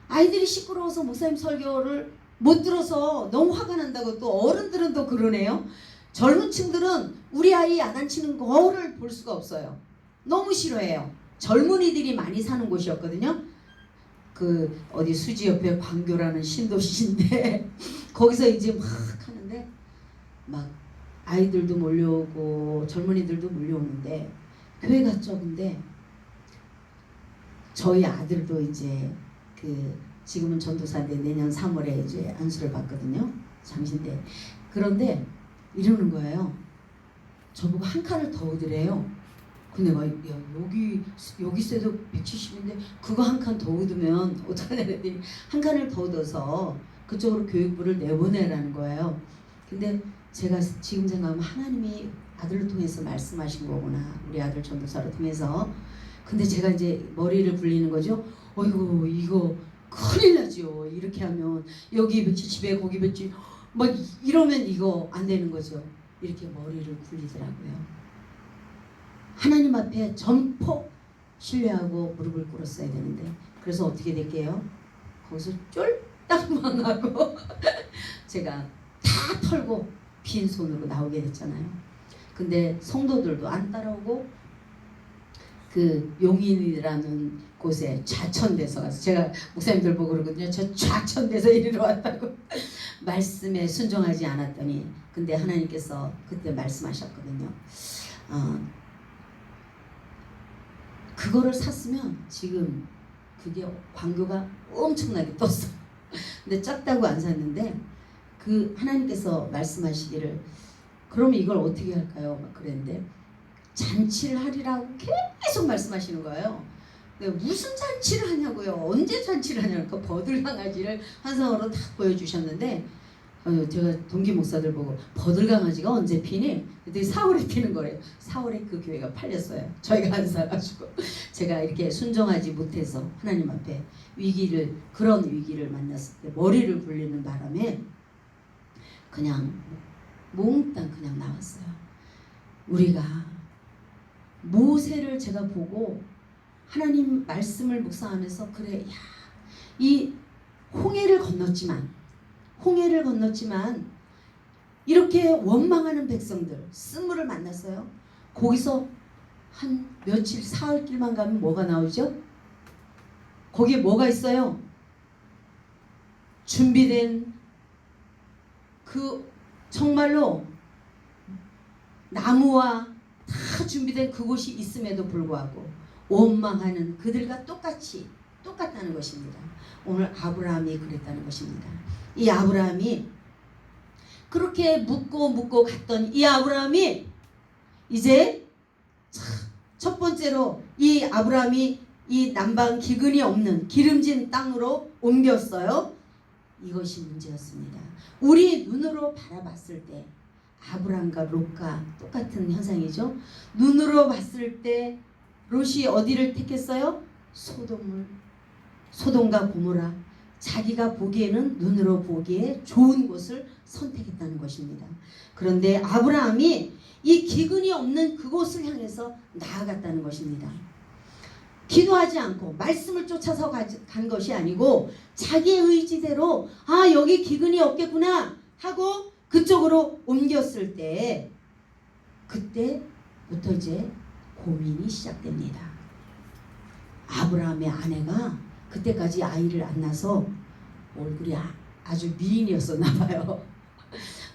아이들이 시끄러워서 목사님 설교를 못 들어서 너무 화가 난다고. 또 어른들은 또 그러네요. 젊은 층들은 우리 아이 야단치는 거를 볼 수가 없어요. 너무 싫어해요. 젊은이들이 많이 사는 곳이었거든요. 그 어디 수지 옆에 광교라는 신도시인데 거기서 이제 막 하는데 막 아이들도 몰려오고 젊은이들도 몰려오는데 교회가 적은데 저희 아들도 이제 그 지금은 전도사인데 내년 3월에 이제 안수를 받거든요. 장신대. 그런데 이러는 거예요. 저보고 한 칸을 더 얻으래요. 근데 막 야, 여기 세도 170인데 그거 한 칸 더 얻으면 어떡하냐 그랬더니 한 칸을 더 얻어서 그쪽으로 교육부를 내보내라는 거예요. 근데 제가 지금 생각하면 하나님이 아들을 통해서 말씀하신 거구나. 우리 아들 전도사를 통해서. 근데 제가 이제 머리를 굴리는 거죠. 어이구 이거 큰일 나죠. 이렇게 하면 여기 170에 거기 170 막 이러면 이거 안 되는 거죠. 이렇게 머리를 굴리더라고요. 하나님 앞에 전폭 신뢰하고 무릎을 꿇었어야 되는데 그래서 어떻게 될게요? 거기서 쫄딱 망하고 제가 다 털고 빈손으로 나오게 됐잖아요. 근데 성도들도 안 따라오고 그 용인이라는 곳에 좌천돼서 가서 제가 목사님들 보고 그러거든요. 저 좌천돼서 이리로 왔다고. 말씀에 순종하지 않았더니 근데 하나님께서 그때 말씀하셨거든요. 그거를 샀으면 지금 그게 광교가 엄청나게 떴어. 근데 작다고 안 샀는데 그 하나님께서 말씀하시기를 그럼 이걸 어떻게 할까요? 막 그랬는데 잔치를 하리라고 계속 말씀하시는 거예요. 근데 무슨 잔치를 하냐고요? 언제 잔치를 하냐고 그 버들강아지를 환상으로 딱 보여주셨는데 제가 동기 목사들 보고 버들강아지가 언제 피니? 그랬더니 4월에 피는 거래요. 4월에 그 교회가 팔렸어요. 저희가 안 사가지고 제가 이렇게 순종하지 못해서 하나님 앞에 그런 위기를 만났을 때 머리를 굴리는 바람에 그냥 몽땅 그냥 나왔어요. 우리가 모세를 제가 보고 하나님 말씀을 묵상하면서 그래, 이 홍해를 건넜지만 이렇게 원망하는 백성들 쓴물을 만났어요. 거기서 한 며칠 사흘 길만 가면 뭐가 나오죠? 거기에 뭐가 있어요? 준비된 그 정말로 나무와 다 준비된 그곳이 있음에도 불구하고 원망하는 그들과 똑같다는 것입니다. 오늘 아브라함이 그랬다는 것입니다. 이 아브라함이 그렇게 묻고 갔던 이 아브라함이 이제 첫 번째로 이 아브라함이 이 남방 기근이 없는 기름진 땅으로 옮겼어요. 이것이 문제였습니다. 우리 눈으로 바라봤을 때 아브라함과 롯과 똑같은 현상이죠. 눈으로 봤을 때 롯이 어디를 택했어요? 소돔과 고모라. 자기가 보기에는 눈으로 보기에 좋은 곳을 선택했다는 것입니다. 그런데 아브라함이 이 기근이 없는 그곳을 향해서 나아갔다는 것입니다. 기도하지 않고 말씀을 쫓아서 간 것이 아니고 자기의 의지대로 여기 기근이 없겠구나 하고 그쪽으로 옮겼을 때 그때부터 이제 고민이 시작됩니다. 아브라함의 아내가 그때까지 아이를 안 낳아서 얼굴이 아주 미인이었었나 봐요.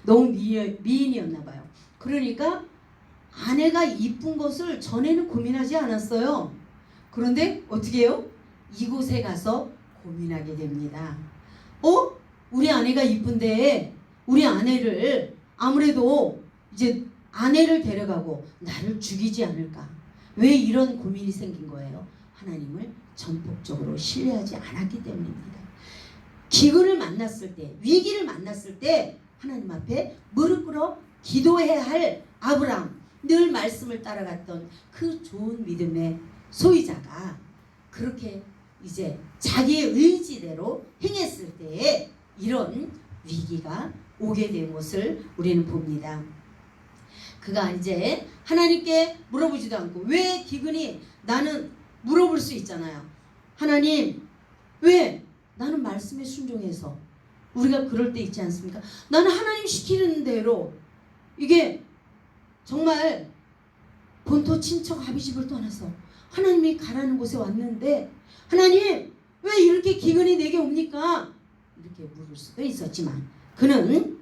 너무 미인이었나 봐요. 그러니까 아내가 이쁜 것을 전에는 고민하지 않았어요. 그런데 어떻게 해요? 이곳에 가서 고민하게 됩니다. 우리 아내가 이쁜데 우리 아내를 아무래도 이제 아내를 데려가고 나를 죽이지 않을까? 왜 이런 고민이 생긴 거예요? 하나님을 전폭적으로 신뢰하지 않았기 때문입니다. 기근을 만났을 때, 위기를 만났을 때 하나님 앞에 무릎 꿇어 기도해야 할 아브라함, 늘 말씀을 따라갔던 그 좋은 믿음의 소유자가 그렇게 이제 자기의 의지대로 행했을 때에 이런 위기가 오게 된 것을 우리는 봅니다. 그가 이제 하나님께 물어보지도 않고 왜 기근이 나는 물어볼 수 있잖아요. 하나님 왜 나는 말씀에 순종해서 우리가 그럴 때 있지 않습니까? 나는 하나님 시키는 대로 이게 정말 본토 친척 아비집을 떠나서 하나님이 가라는 곳에 왔는데 하나님 왜 이렇게 기근이 내게 옵니까? 이렇게 물을 수도 있었지만 그는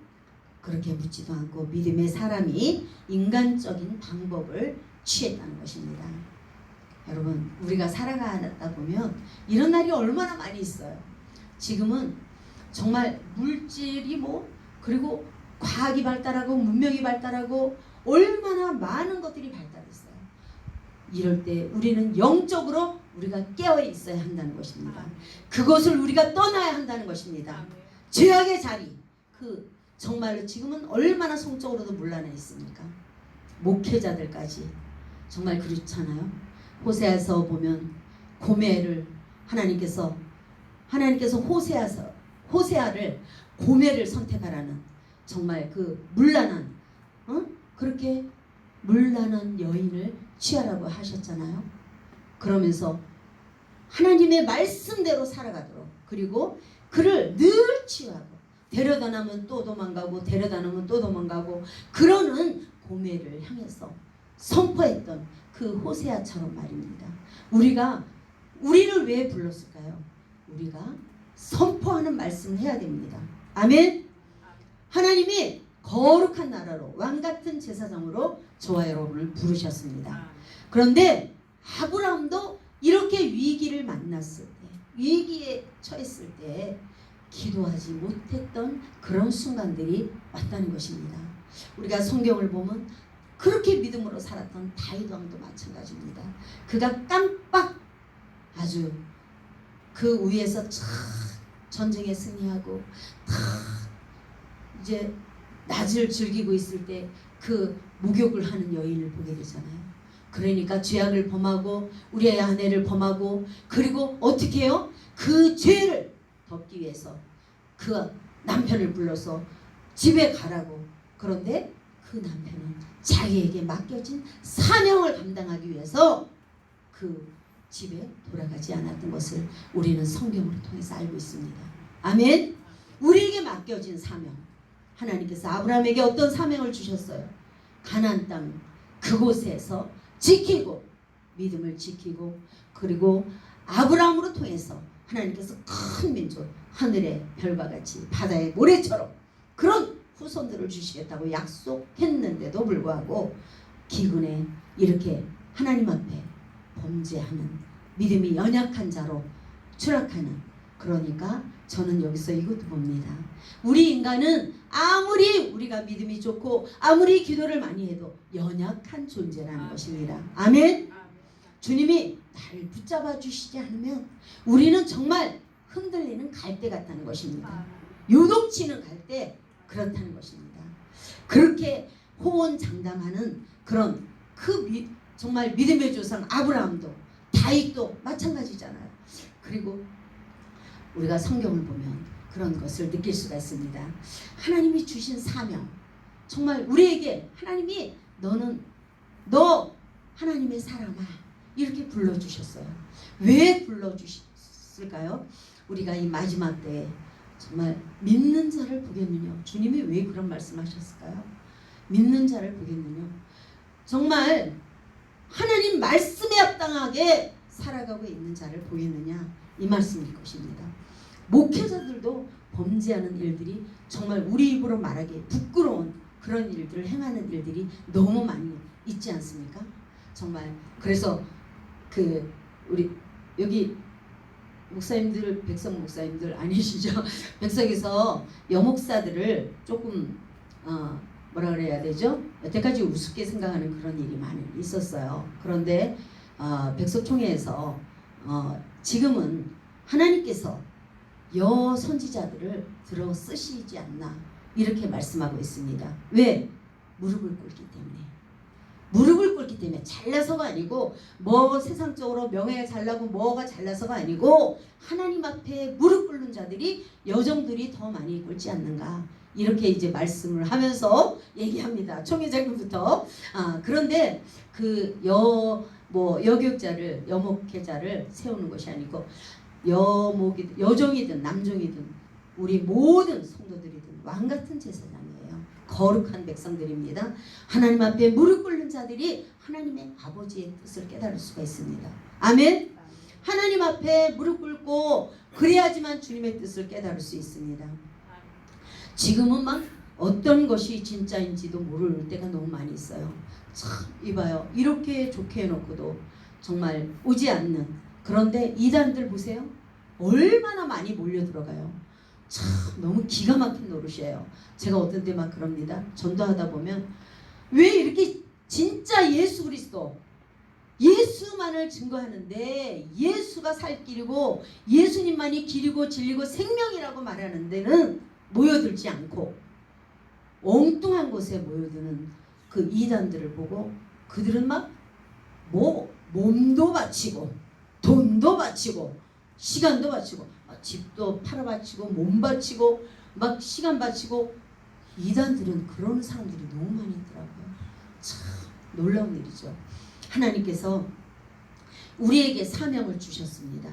그렇게 묻지도 않고 믿음의 사람이 인간적인 방법을 취했다는 것입니다. 여러분 우리가 살아가다 보면 이런 날이 얼마나 많이 있어요. 지금은 정말 물질이 그리고 과학이 발달하고 문명이 발달하고 얼마나 많은 것들이 발달했어요. 이럴 때 우리는 영적으로 우리가 깨어 있어야 한다는 것입니다. 그것을 우리가 떠나야 한다는 것입니다. 죄악의 자리 정말로 지금은 얼마나 성적으로도 문란해 있습니까? 목회자들까지 정말 그렇잖아요. 호세아서 보면 고멜을 하나님께서 호세아를 고멜을 선택하라는 정말 그 문란한 그렇게 문란한 여인을 취하라고 하셨잖아요. 그러면서 하나님의 말씀대로 살아가도록 그리고 그를 늘 치유하고 데려다 놔면 또 도망가고 데려다 놓으면 또 도망가고 그러는 고멜을 향해서 선포했던 그 호세아처럼 말입니다. 우리를 왜 불렀을까요? 우리가 선포하는 말씀을 해야 됩니다. 아멘. 하나님이 거룩한 나라로 왕같은 제사장으로 저와 여러분을 부르셨습니다. 그런데 아브라함도 이렇게 위기를 만났을 때, 위기에 처했을 때 기도하지 못했던 그런 순간들이 왔다는 것입니다. 우리가 성경을 보면 그렇게 믿음으로 살았던 다윗 왕도 마찬가지입니다. 그가 깜빡 아주 그 위에서 촥 전쟁에 승리하고 탁 이제 낮을 즐기고 있을 때 그 목욕을 하는 여인을 보게 되잖아요. 그러니까 죄악을 범하고 우리의 아내를 범하고 그리고 어떻게 해요? 그 죄를 덮기 위해서 그 남편을 불러서 집에 가라고. 그런데 그 남편은 자기에게 맡겨진 사명을 감당하기 위해서 그 집에 돌아가지 않았던 것을 우리는 성경을 통해서 알고 있습니다. 아멘. 우리에게 맡겨진 사명, 하나님께서 아브라함에게 어떤 사명을 주셨어요? 가나안 땅 그곳에서 지키고 믿음을 지키고 그리고 아브라함으로 통해서 하나님께서 큰 민족, 하늘의 별과 같이 바다의 모래처럼 그런 후손들을 주시겠다고 약속했는데도 불구하고 기근에 이렇게 하나님 앞에 범죄하는 믿음이 연약한 자로 추락하는, 그러니까 저는 여기서 이것도 봅니다. 우리 인간은 아무리 우리가 믿음이 좋고 아무리 기도를 많이 해도 연약한 존재라는 것입니다. 아멘. 주님이 나를 붙잡아 주시지 않으면 우리는 정말 흔들리는 갈대 같다는 것입니다. 요동치는 갈대 그렇다는 것입니다. 그렇게 호언장담하는 그런 정말 믿음의 조상 아브라함도 다윗도 마찬가지잖아요. 그리고 우리가 성경을 보면 그런 것을 느낄 수가 있습니다. 하나님이 주신 사명, 정말 우리에게 하나님이 너 하나님의 사람아 이렇게 불러주셨어요. 왜 불러주셨을까요? 우리가 이 마지막 때에 정말 믿는 자를 보겠느냐, 주님이 왜 그런 말씀하셨을까요? 믿는 자를 보겠느냐, 정말 하나님 말씀에 합당하게 살아가고 있는 자를 보겠느냐, 이 말씀일 것입니다. 목회자들도 범죄하는 일들이 정말 우리 입으로 말하기에 부끄러운 그런 일들을 행하는 일들이 너무 많이 있지 않습니까? 정말 그래서 우리 여기 목사님들, 백성 목사님들 아니시죠? 백석에서 여목사들을 조금 뭐라 그래야 되죠? 여태까지 우습게 생각하는 그런 일이 많이 있었어요. 그런데 백석총회에서 지금은 하나님께서 여선지자들을 들어 쓰시지 않나 이렇게 말씀하고 있습니다. 왜? 무릎을 꿇기 때문에. 무릎을 꿇기 때문에. 잘나서가 아니고 뭐 세상적으로 명예가 잘나고 뭐가 잘나서가 아니고 하나님 앞에 무릎 꿇는 자들이 여정들이 더 많이 꿇지 않는가 이렇게 이제 말씀을 하면서 얘기합니다. 총회장님부터. 그런데 그 여교육자를, 여목회자를 세우는 것이 아니고 여종이든 남종이든 우리 모든 성도들이든 왕같은 제사장이에요. 거룩한 백성들입니다. 하나님 앞에 무릎 꿇는 자들이 하나님의 아버지의 뜻을 깨달을 수가 있습니다. 아멘. 하나님 앞에 무릎 꿇고 그래야지만 주님의 뜻을 깨달을 수 있습니다. 지금은 막 어떤 것이 진짜인지도 모를 때가 너무 많이 있어요. 참 이봐요. 이렇게 좋게 해놓고도 정말 오지 않는, 그런데 이단들 보세요. 얼마나 많이 몰려들어가요. 참 너무 기가 막힌 노릇이에요. 제가 어떤 때 막 그럽니다. 전도하다 보면 왜 이렇게 진짜 예수 그리스도 예수만을 증거하는데 예수가 살 길이고 예수님만이 길이고 진리고 생명이라고 말하는 데는 모여들지 않고 엉뚱한 곳에 모여드는 그 이단들을 보고 그들은 막 몸도 바치고 돈도 바치고 시간도 바치고 집도 팔아 바치고 몸 바치고 막 시간 바치고, 이단들은 그런 사람들이 너무 많이 있더라고요. 참 놀라운 일이죠. 하나님께서 우리에게 사명을 주셨습니다.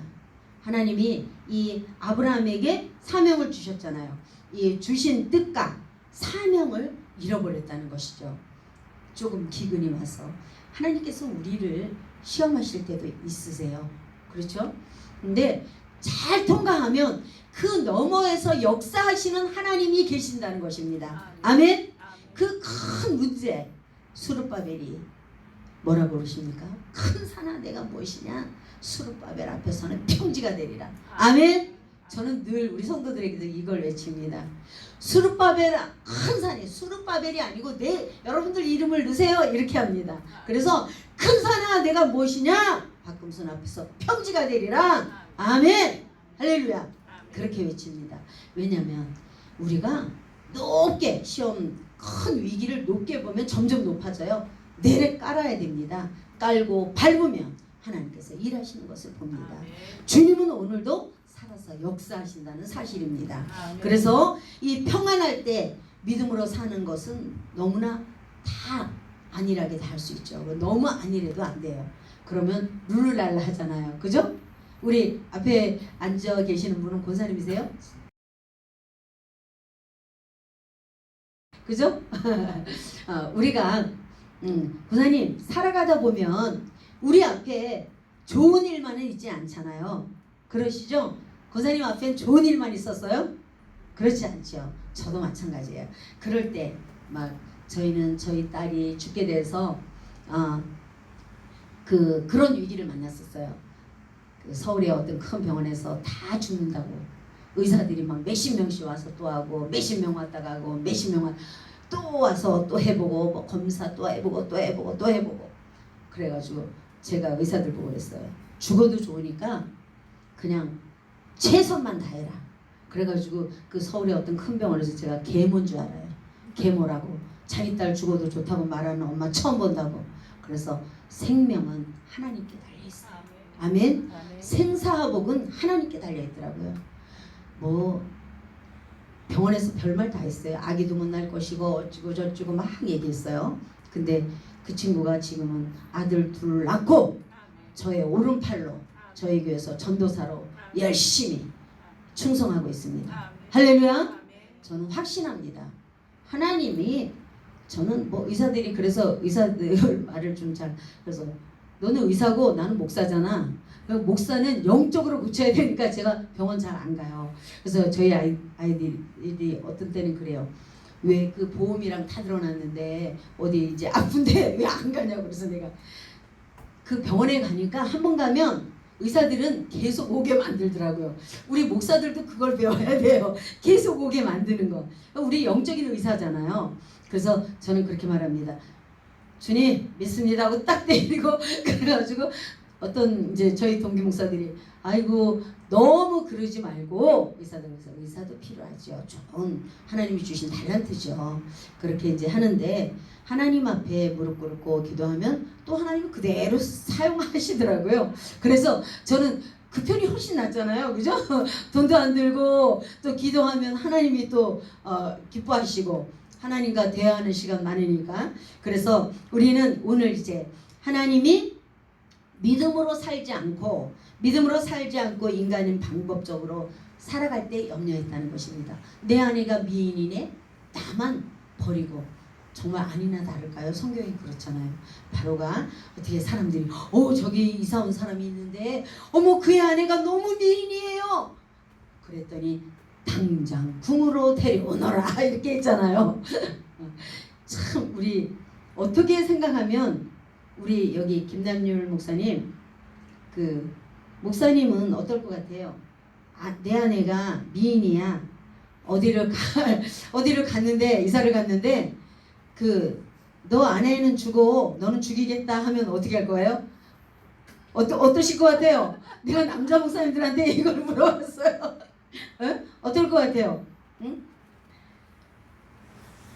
하나님이 이 아브라함에게 사명을 주셨잖아요. 이 주신 뜻과 사명을 잃어버렸다는 것이죠. 조금 기근이 와서 하나님께서 우리를 시험하실 때도 있으세요. 그렇죠? 근데 잘 통과하면 그 너머에서 역사하시는 하나님이 계신다는 것입니다. 아멘? 그 큰 문제, 수르바벨이 뭐라고 그러십니까? 큰 산아 내가 무엇이냐? 수르바벨 앞에서는 평지가 되리라. 아멘? 저는 늘 우리 성도들에게도 이걸 외칩니다. 수르바벨 큰 산이 수르바벨이 아니고 여러분들 이름을 넣으세요 이렇게 합니다. 그래서 큰 산아 내가 무엇이냐? 박금순 앞에서 평지가 되리라. 아멘. 할렐루야. 그렇게 외칩니다. 왜냐하면 우리가 높게 시험 큰 위기를 높게 보면 점점 높아져요. 내래 깔아야 됩니다. 깔고 밟으면 하나님께서 일하시는 것을 봅니다. 주님은 오늘도 살아서 역사하신다는 사실입니다. 그래서 이 평안할 때 믿음으로 사는 것은 너무나 다 안일하게 다 할 수 있죠. 너무 안일해도 안 돼요. 그러면 룰루랄라 하잖아요. 그죠? 우리 앞에 앉아 계시는 분은 권사님이세요? 그죠? 우리가 권사님 살아가다 보면 우리 앞에 좋은 일만은 있지 않잖아요. 그러시죠? 권사님 앞엔 좋은 일만 있었어요? 그렇지 않죠. 저도 마찬가지예요. 그럴 때 막 저희는 저희 딸이 죽게 돼서 그런 위기를 만났었어요. 그 서울의 어떤 큰 병원에서 다 죽는다고 의사들이 막 몇십 명씩 와서 또 하고 몇십 명 왔다 가고 몇십 명 또 와서 또 해보고 뭐 검사 또 해보고 또 해보고 또 해보고 그래가지고 제가 의사들 보고 그랬어요. 죽어도 좋으니까 그냥 최선만 다해라. 그래가지고 그 서울의 어떤 큰 병원에서 제가 계모인 줄 알아요. 계모라고 자기 딸 죽어도 좋다고 말하는 엄마 처음 본다고. 그래서 생명은 하나님께 달려있어요. 아멘. 생사복은 하나님께 달려있더라고요. 뭐 병원에서 별말 다 했어요. 아기도 못 낳을 것이고 어쩌고 저쩌고 막 얘기했어요. 근데 그 친구가 지금은 아들 둘 낳고 저의 오른팔로 저희 교회에서 전도사로 열심히 충성하고 있습니다. 할렐루야. 저는 확신합니다. 하나님이 저는 뭐 의사들이 그래서 의사들 말을 좀 잘 그래서 너는 의사고 나는 목사잖아. 목사는 영적으로 고쳐야 되니까 제가 병원 잘 안 가요. 그래서 저희 아이들이 어떤 때는 그래요. 왜 그 보험이랑 다 들어놨는데 어디 이제 아픈데 왜 안 가냐고. 그래서 내가 그 병원에 가니까 한 번 가면 의사들은 계속 오게 만들더라고요. 우리 목사들도 그걸 배워야 돼요. 계속 오게 만드는 거. 우리 영적인 의사잖아요. 그래서 저는 그렇게 말합니다. 주님 믿습니다 하고 딱 때리고 그래가지고 어떤 이제 저희 동기 목사들이 아이고 너무 그러지 말고 의사도 필요하죠. 좋은 하나님이 주신 달란트죠. 그렇게 이제 하는데 하나님 앞에 무릎 꿇고 기도하면 또 하나님은 그대로 사용하시더라고요. 그래서 저는 그 편이 훨씬 낫잖아요. 그죠? 돈도 안 들고 또 기도하면 하나님이 또 기뻐하시고 하나님과 대화하는 시간 많으니까. 그래서 우리는 오늘 이제 하나님이 믿음으로 살지 않고 인간은 방법적으로 살아갈 때 염려했다는 것입니다. 내 아내가 미인이네 나만 버리고 정말 아니나 다를까요? 성경이 그렇잖아요. 바로가 어떻게 사람들이 저기 이사 온 사람이 있는데 어머 그의 아내가 너무 미인이에요. 그랬더니 당장 궁으로 데려오너라 이렇게 했잖아요. 참 우리 어떻게 생각하면 우리 여기 김남률 목사님 그 목사님은 어떨 것 같아요? 내 아내가 미인이야. 어디를 갔는데 이사를 갔는데 너 아내는 죽어 너는 죽이겠다 하면 어떻게 할 거예요? 어떠실 것 같아요? 내가 남자 목사님들한테 이걸 물어봤어요. 어떨 것 같아요? 응?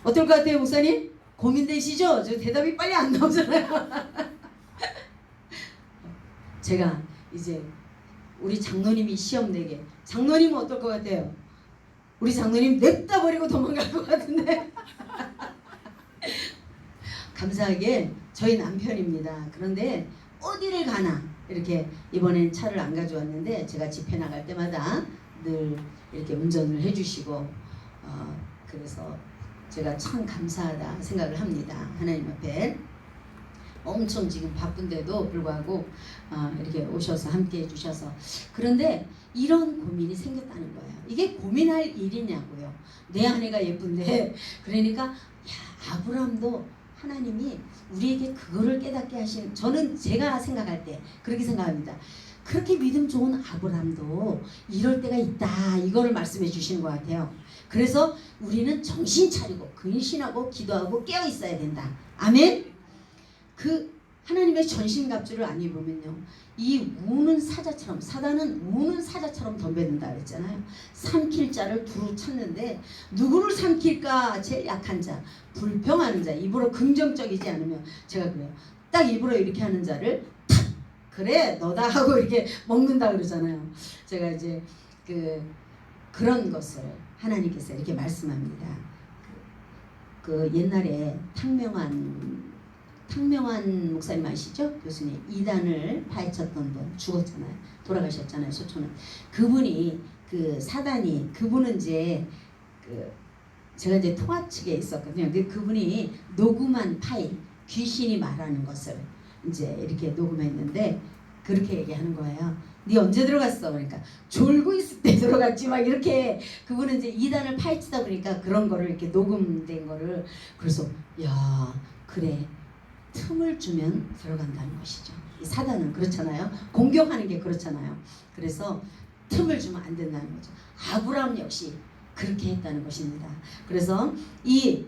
어떨 것 같아요, 목사님? 고민되시죠? 저 대답이 빨리 안 나오잖아요. 제가 이제 우리 장로님이 시험 내게 장로님은 어떨 것 같아요? 우리 장로님 냅다 버리고 도망갈 것 같은데. 감사하게 저희 남편입니다. 그런데 어디를 가나 이렇게 이번엔 차를 안 가져왔는데 제가 집회 나갈 때마다 늘 이렇게 운전을 해주시고 그래서 제가 참 감사하다 생각을 합니다. 하나님 앞에 엄청 지금 바쁜데도 불구하고 이렇게 오셔서 함께 해주셔서 그런데 이런 고민이 생겼다는 거예요. 이게 고민할 일이냐고요. 내 아내가 예쁜데 그러니까 아브라함도 하나님이 우리에게 그거를 깨닫게 하신 저는 제가 생각할 때 그렇게 생각합니다. 그렇게 믿음 좋은 아브라함도 이럴 때가 있다 이거를 말씀해 주시는 것 같아요. 그래서 우리는 정신 차리고 근신하고 기도하고 깨어 있어야 된다. 아멘. 그 하나님의 전신갑주를 안 입으면요 이 우는 사자처럼 사단은 우는 사자처럼 덤벼든다 그랬잖아요. 삼킬 자를 두루 찾는데 누구를 삼킬까? 제일 약한 자, 불평하는 자, 입으로 긍정적이지 않으면 제가 그래요. 딱 입으로 이렇게 하는 자를 탁 그래 너다 하고 이렇게 먹는다 그러잖아요. 제가 이제 그런 것을 하나님께서 이렇게 말씀합니다. 그 옛날에 탕명환 목사님 아시죠? 교수님 이단을 파헤쳤던 분 죽었잖아요. 돌아가셨잖아요. 소초는 그분이 그 사단이 그분은 이제 제가 이제 통합 측에 있었거든요. 근데 그분이 녹음한 파일 귀신이 말하는 것을 이제 이렇게 녹음했는데 그렇게 얘기하는 거예요. 네 언제 들어갔어? 그러니까 졸고 있을 때 들어갔지 막 이렇게 그분은 이제 이단을 파헤치다 보니까 그런 거를 이렇게 녹음된 거를 그래서 야 그래 틈을 주면 들어간다는 것이죠. 이 사단은 그렇잖아요. 공격하는 게 그렇잖아요. 그래서 틈을 주면 안 된다는 거죠. 아브라함 역시 그렇게 했다는 것입니다. 그래서 이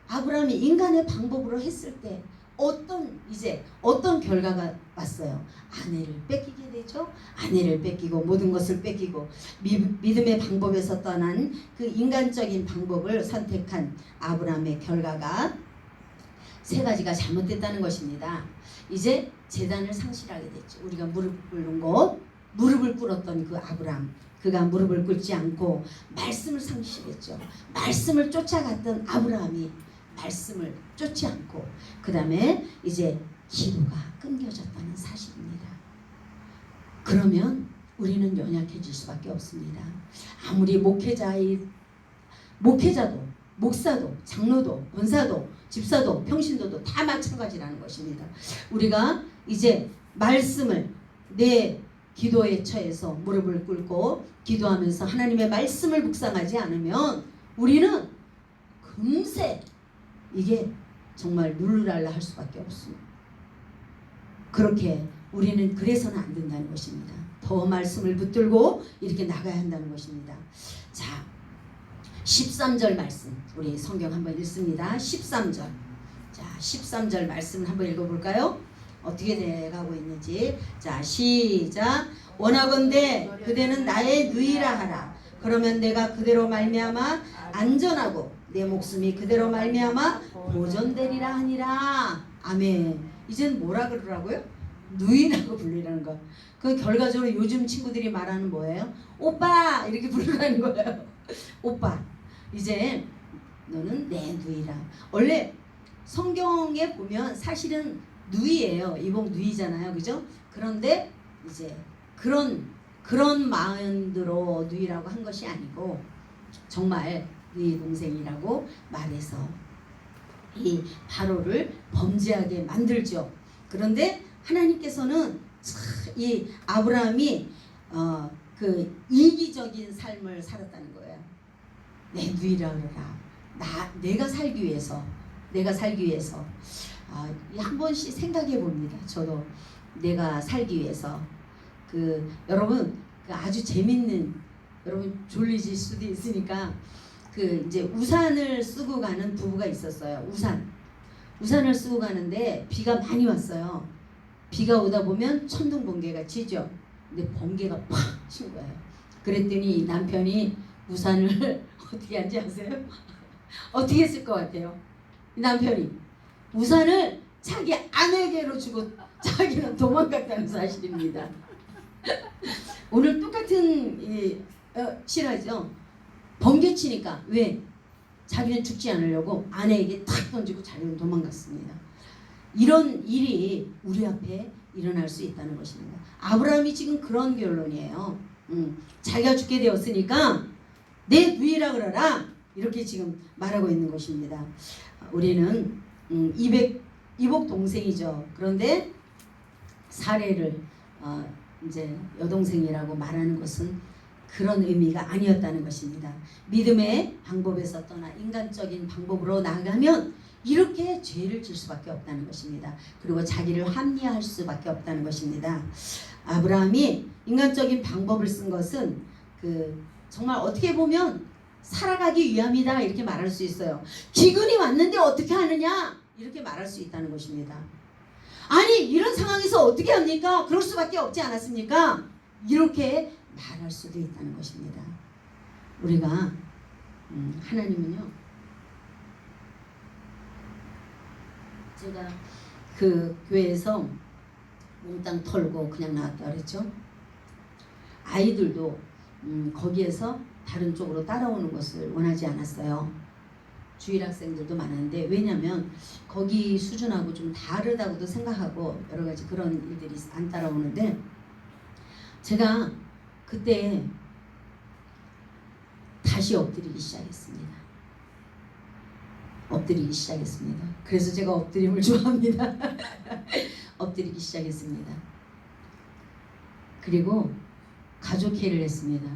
아브라함이 인간의 방법으로 했을 때 어떤 결과가 왔어요. 아내를 뺏기게 되죠. 아내를 뺏기고 모든 것을 뺏기고 믿음의 방법에서 떠난 그 인간적인 방법을 선택한 아브라함의 결과가 세 가지가 잘못됐다는 것입니다. 이제 제단을 상실하게 됐죠. 우리가 무릎을 꿇었던 그 아브라함, 그가 무릎을 꿇지 않고 말씀을 상실했죠. 말씀을 쫓아갔던 아브라함이 말씀을 쫓지 않고 그 다음에 이제 기도가 끊겨졌다는 사실입니다. 그러면 우리는 연약해질 수밖에 없습니다. 아무리 목회자도, 목사도, 장로도, 권사도, 집사도, 평신도도 다 마찬가지라는 것입니다. 우리가 이제 말씀을 내 기도에 처해서 무릎을 꿇고 기도하면서 하나님의 말씀을 묵상하지 않으면 우리는 금세 이게 정말 룰루랄라 할 수밖에 없습니다. 그렇게 우리는 그래서는 안 된다는 것입니다. 더 말씀을 붙들고 이렇게 나가야 한다는 것입니다. 자, 13절 말씀 우리 성경 한번 읽습니다. 13절. 자, 13절 말씀을 한번 읽어볼까요? 어떻게 돼가고 있는지. 자, 시작. 원하건대 그대는 나의 누이라 하라. 그러면 내가 그대로 말미암아 안전하고 내 목숨이 그대로 말미암아 보존되리라 하니라. 아멘. 이젠 뭐라 그러라고요? 누이라고 부르라는 거. 그 결과적으로 요즘 친구들이 말하는 뭐예요? 오빠 이렇게 부르라는 거예요. 오빠 이제 너는 내 누이라. 원래 성경에 보면 사실은 누이예요. 이복 누이잖아요. 그죠? 그런데 이제 그런 마음으로 누이라고 한 것이 아니고 정말 누이 동생이라고 말해서 이 바로를 범죄하게 만들죠. 그런데 하나님께서는 이 아브라함이 그 이기적인 삶을 살았다는 거예요. 내 누이라 그러라. 내가 살기 위해서 한 번씩 생각해 봅니다. 저도 내가 살기 위해서 여러분 아주 재밌는 여러분 졸리실 수도 있으니까 이제 우산을 쓰고 가는 부부가 있었어요. 우산을 쓰고 가는데 비가 많이 왔어요. 비가 오다 보면 천둥 번개가 치죠. 근데 번개가 팍 친 거예요. 그랬더니 남편이 우산을 어떻게 한지 아세요? 어떻게 했을 것 같아요? 남편이 우산을 자기 아내에게로 주고 자기는 도망갔다는 사실입니다. 오늘 똑같은 실화죠. 번개 치니까 왜? 자기는 죽지 않으려고 아내에게 탁 던지고 자기는 도망갔습니다. 이런 일이 우리 앞에 일어날 수 있다는 것입니다. 아브라함이 지금 그런 결론이에요. 자기가 죽게 되었으니까 내 누이라 그러라 이렇게 지금 말하고 있는 것입니다. 우리는 이복 동생이죠. 그런데 사례를 이제 여동생이라고 말하는 것은 그런 의미가 아니었다는 것입니다. 믿음의 방법에서 떠나 인간적인 방법으로 나아가면 이렇게 죄를 질 수밖에 없다는 것입니다. 그리고 자기를 합리화할 수밖에 없다는 것입니다. 아브라함이 인간적인 방법을 쓴 것은 정말 어떻게 보면 살아가기 위함이다 이렇게 말할 수 있어요. 기근이 왔는데 어떻게 하느냐 이렇게 말할 수 있다는 것입니다. 아니 이런 상황에서 어떻게 합니까? 그럴 수밖에 없지 않았습니까? 이렇게 말할 수도 있다는 것입니다. 우리가 하나님은요, 제가 그 교회에서 몽땅 털고 그냥 나왔다 그랬죠. 아이들도 거기에서 다른 쪽으로 따라오는 것을 원하지 않았어요. 주일 학생들도 많았는데, 왜냐하면 거기 수준하고 좀 다르다고도 생각하고 여러 가지 그런 일들이 안 따라오는데, 제가 그때 다시 엎드리기 시작했습니다. 그래서 제가 엎드림을 좋아합니다. 엎드리기 시작했습니다. 그리고 가족회의를 했습니다.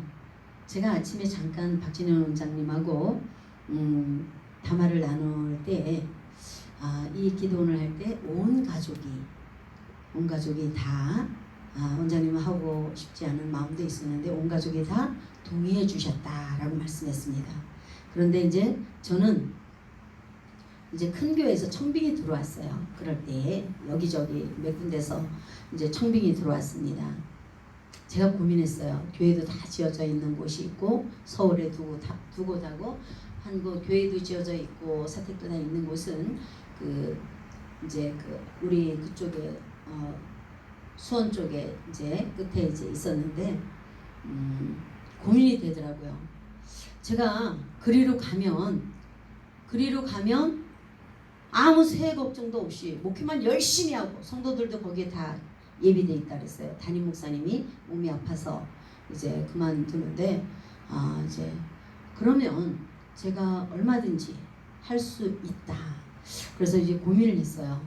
제가 아침에 잠깐 박진영 원장님하고 담화를 나눌 때, 이 기도원을 할 때 온 가족이 다 원장님은 하고 싶지 않은 마음도 있었는데 온 가족이 다 동의해 주셨다라고 말씀했습니다. 그런데 이제 저는 이제 큰 교회에서 청빙이 들어왔어요. 그럴 때 여기저기 몇 군데서 이제 청빙이 들어왔습니다. 제가 고민했어요. 교회도 다 지어져 있는 곳이 있고 서울에 두 곳하고 한 곳 교회도 지어져 있고 사택도 다 있는 곳은 우리 그쪽에 수원 쪽에 이제 끝에 이제 있었는데 고민이 되더라고요. 제가 그리로 가면 아무 새 걱정도 없이 목회만 열심히 하고 성도들도 거기에 다 예비돼 있다 그랬어요. 담임 목사님이 몸이 아파서 이제 그만두는데 이제 그러면 제가 얼마든지 할 수 있다. 그래서 이제 고민을 했어요.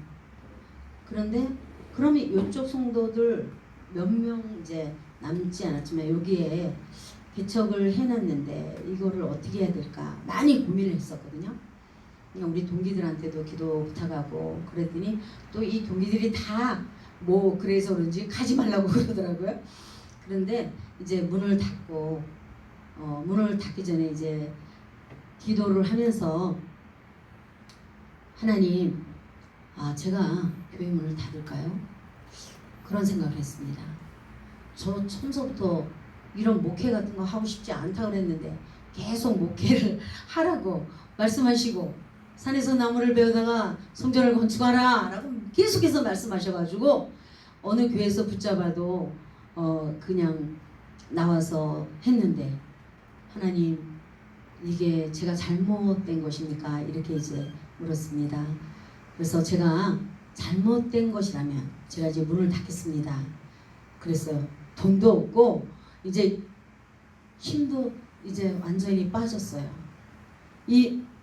그런데 그러면 이쪽 성도들 몇 명 이제 남지 않았지만 여기에 개척을 해놨는데 이거를 어떻게 해야 될까 많이 고민을 했었거든요. 우리 동기들한테도 기도 부탁하고 그랬더니 또 이 동기들이 다 그래서 그런지 가지 말라고 그러더라고요. 그런데 이제 문을 닫기 전에 이제 기도를 하면서 하나님, 제가 교회 문을 닫을까요? 그런 생각을 했습니다. 저 처음부터 이런 목회 같은 거 하고 싶지 않다고 그랬는데 계속 목회를 하라고 말씀하시고 산에서 나무를 베어다가 성전을 건축하라 라고 계속해서 말씀하셔가지고 어느 교회에서 붙잡아도 그냥 나와서 했는데, 하나님 이게 제가 잘못된 것입니까? 이렇게 이제 물었습니다. 그래서 제가 잘못된 것이라면 제가 이제 문을 닫겠습니다. 그랬어요. 돈도 없고 이제 힘도 이제 완전히 빠졌어요.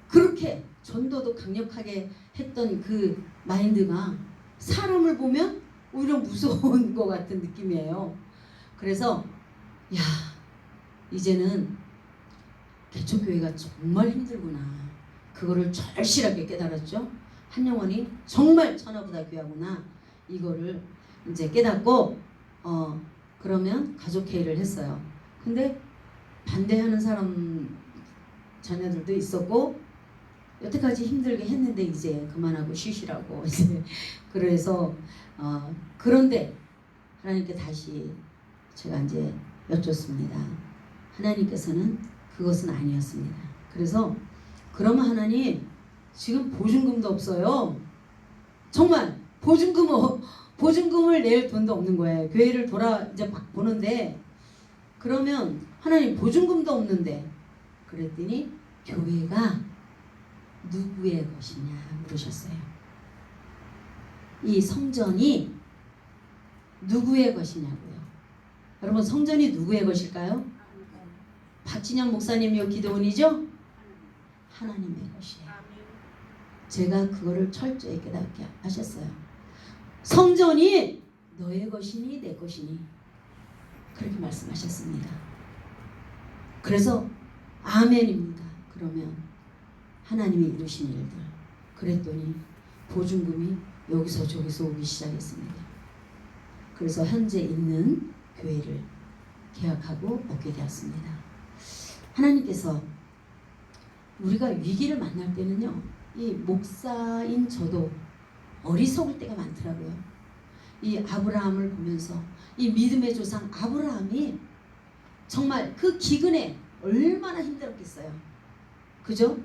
그렇게 전도도 강력하게 했던 그 마인드가 사람을 보면 오히려 무서운 것 같은 느낌이에요. 그래서 이제는 개척교회가 정말 힘들구나. 그거를 절실하게 깨달았죠. 한 영혼이 정말 천하보다 귀하구나. 이거를 이제 깨닫고 그러면 가족회의를 했어요. 근데 반대하는 사람 자녀들도 있었고 여태까지 힘들게 했는데 이제 그만하고 쉬시라고 이제 그래서 그런데 하나님께 다시 제가 이제 여쭙습니다. 하나님께서는 그것은 아니었습니다. 그래서 그러면 하나님 지금 보증금도 없어요. 정말 보증금을 낼 돈도 없는 거예요. 교회를 이제 보는데 그러면 하나님 보증금도 없는데, 그랬더니 교회가 누구의 것이냐 물으셨어요. 이 성전이 누구의 것이냐고요. 여러분 성전이 누구의 것일까요? 박진영 목사님이요 기도원이죠? 하나님의 것이에요. 제가 그거를 철저히 깨닫게 하셨어요. 성전이 너의 것이니 내 것이니 그렇게 말씀하셨습니다. 그래서 아멘입니다. 그러면 하나님이 이루신 일들 그랬더니 보증금이 여기서 저기서 오기 시작했습니다. 그래서 현재 있는 교회를 계약하고 얻게 되었습니다. 하나님께서 우리가 위기를 만날 때는요, 이 목사인 저도 어리석을 때가 많더라고요. 이 아브라함을 보면서 이 믿음의 조상 아브라함이 정말 그 기근에 얼마나 힘들었겠어요. 그죠?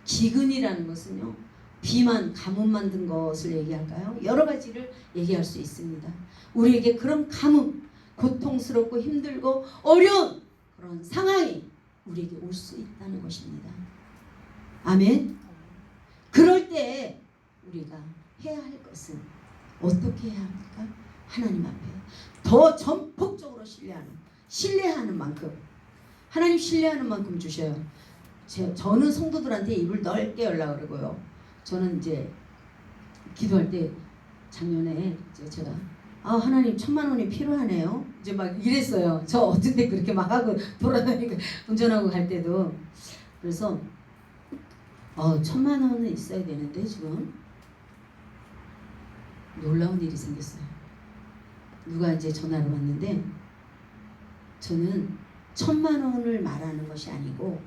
기근이라는 것은요, 비만, 가뭄만 든 것을 얘기할까요? 여러 가지를 얘기할 수 있습니다. 우리에게 그런 가뭄, 고통스럽고 힘들고 어려운 그런 상황이 우리에게 올 수 있다는 것입니다. 아멘. 그럴 때 우리가 해야 할 것은 어떻게 해야 합니까? 하나님 앞에 더 전폭적으로 신뢰하는 만큼 하나님 신뢰하는 만큼 주셔요. 저는 성도들한테 입을 넓게 열라 그러고요. 저는 이제 기도할 때 작년에 이제 제가 하나님 1,000만 원이 필요하네요. 이제 막 이랬어요. 저 어떤 때 그렇게 막 하고 돌아다니고 운전하고 갈 때도. 그래서 1,000만 원은 있어야 되는데 지금 놀라운 일이 생겼어요. 누가 이제 전화를 왔는데 저는 1,000만 원을 말하는 것이 아니고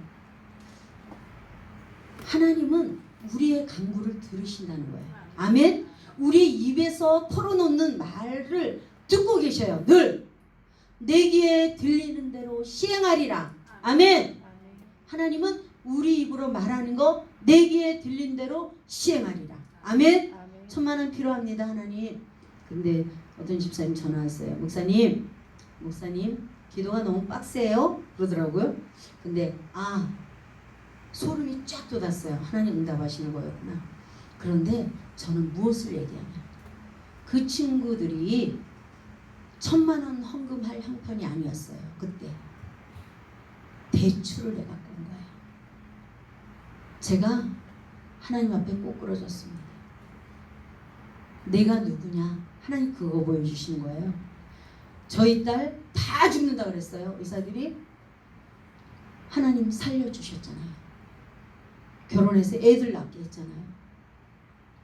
하나님은 우리의 간구를 들으신다는 거예요. 아멘. 우리 입에서 털어놓는 말을 듣고 계셔요. 늘 내 귀에 들리는 대로 시행하리라. 아멘. 하나님은 우리 입으로 말하는 거 내 귀에 들린 대로 시행하리라. 아멘. 1,000만 원 필요합니다 하나님. 근데 어떤 집사님 전화 왔어요. 목사님 기도가 너무 빡세요 그러더라고요. 근데 소름이 쫙 돋았어요. 하나님 응답하시는 거였구나. 그런데 저는 무엇을 얘기하면 그 친구들이 1,000만 원 헌금할 형편이 아니었어요. 그때 대출을 내갖고 온 거예요. 제가 하나님 앞에 꼭 끌어졌습니다. 내가 누구냐? 하나님 그거 보여주시는 거예요. 저희 딸 다 죽는다 그랬어요. 의사들이. 하나님 살려주셨잖아요. 결혼해서 애들 낳게 했잖아요.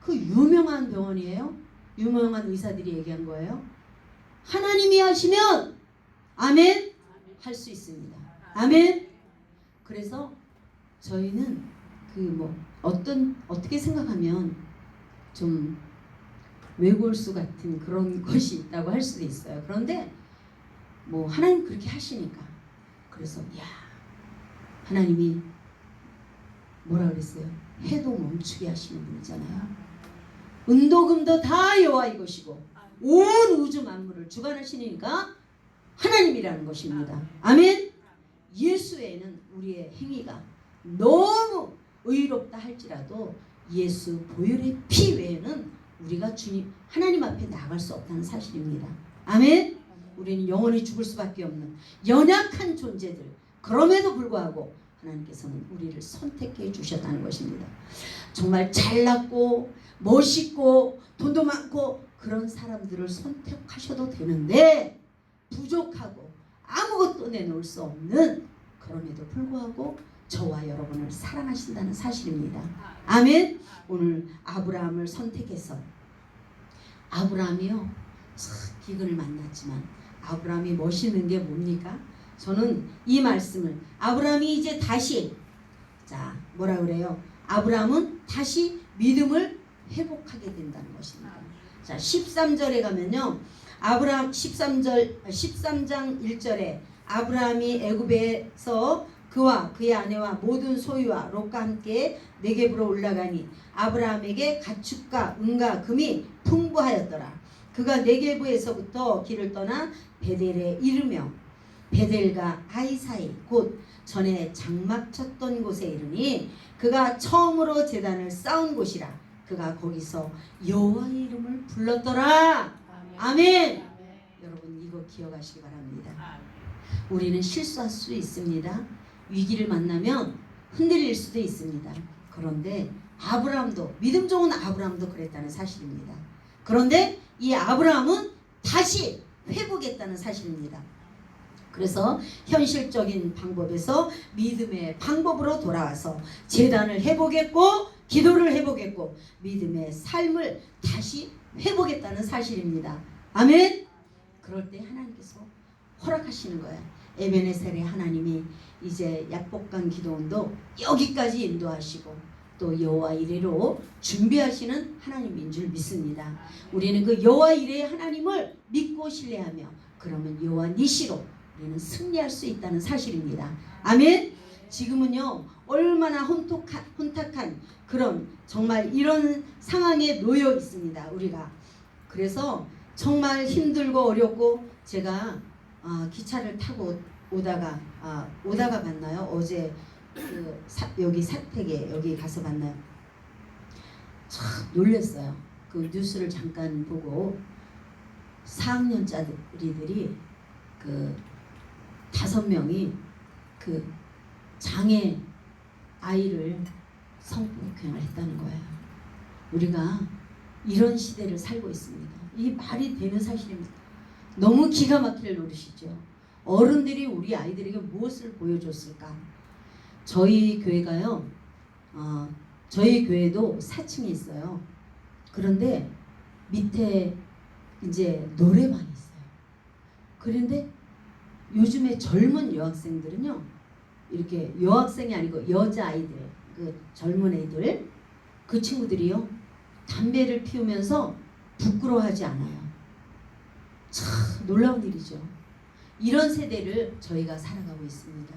그 유명한 병원이에요. 유명한 의사들이 얘기한 거예요. 하나님이 하시면 아멘 할 수 있습니다. 아멘. 그래서 저희는 어떻게 생각하면 좀 외골수 같은 그런 것이 있다고 할 수도 있어요. 그런데 하나님 그렇게 하시니까 그래서 하나님이 뭐라 그랬어요? 해도 멈추게 하시는 분이잖아요. 은도금도 다 여호와의 것이고 온 우주 만물을 주관하시니까 하나님이라는 것입니다. 아멘. 예수 외에는 우리의 행위가 너무 의롭다 할지라도 예수 보혈의 피 외에는 우리가 주님 하나님 앞에 나갈 수 없다는 사실입니다. 아멘. 우리는 영원히 죽을 수밖에 없는 연약한 존재들. 그럼에도 불구하고 하나님께서는 우리를 선택해 주셨다는 것입니다. 정말 잘났고 멋있고 돈도 많고 그런 사람들을 선택하셔도 되는데 부족하고 아무것도 내놓을 수 없는 그럼에도 불구하고 저와 여러분을 사랑하신다는 사실입니다. 아멘. 오늘 아브라함을 선택해서 아브라함이요 기근을 만났지만 아브라함이 멋있는 게 뭡니까? 저는 이 말씀을 아브라함이 이제 다시 뭐라 그래요? 아브라함은 다시 믿음을 회복하게 된다는 것입니다. 13절에 가면요. 아브라함 13장 1절에 아브라함이 애굽에서 그와 그의 아내와 모든 소유와 롯과 함께 네겝으로 올라가니 아브라함에게 가축과 은과 금이 풍부하였더라. 그가 네겝에서부터 길을 떠나 베델에 이르며 베델과 아이 사이 곧 전에 장막 쳤던 곳에 이르니 그가 처음으로 제단을 쌓은 곳이라. 그가 거기서 여호와의 이름을 불렀더라. 아멘. 기억하시기 바랍니다. 우리는 실수할 수 있습니다. 위기를 만나면 흔들릴 수도 있습니다. 그런데 아브라함도, 믿음 좋은 아브라함도 그랬다는 사실입니다. 그런데 이 아브라함은 다시 회복했다는 사실입니다. 그래서 현실적인 방법에서 믿음의 방법으로 돌아와서 제단을 회복했고 기도를 회복했고 믿음의 삶을 다시 회복했다는 사실입니다. 아멘. 그럴 때 하나님께서 허락하시는 거예요. 에베네셀의 하나님이 이제 약복강 기도원도 여기까지 인도하시고 또 여호와 이레로 준비하시는 하나님인 줄 믿습니다. 우리는 그 여호와 이레의 하나님을 믿고 신뢰하며 그러면 여호와 니시로 우리는 승리할 수 있다는 사실입니다. 아멘. 지금은요 얼마나 혼탁한 그런 정말 이런 상황에 놓여 있습니다. 우리가 그래서 정말 힘들고 어렵고 제가 기차를 타고 오다가 봤나요? 어제 여기 사택에 여기 가서 봤나요? 참 놀랐어요. 그 뉴스를 잠깐 보고 4학년짜리들이 그 5명이 그 장애 아이를 성폭행을 했다는 거예요. 우리가 이런 시대를 살고 있습니다. 이 말이 되는 사실입니다. 너무 기가 막힐 노릇이죠. 어른들이 우리 아이들에게 무엇을 보여줬을까? 저희 교회가요. 저희 교회도 4층에 있어요. 그런데 밑에 이제 노래방이 있어요. 그런데 요즘에 젊은 여학생들은요. 이렇게 여학생이 아니고 여자아이들, 그 젊은 애들, 그 친구들이요. 담배를 피우면서 부끄러워하지 않아요. 참 놀라운 일이죠. 이런 세대를 저희가 살아가고 있습니다.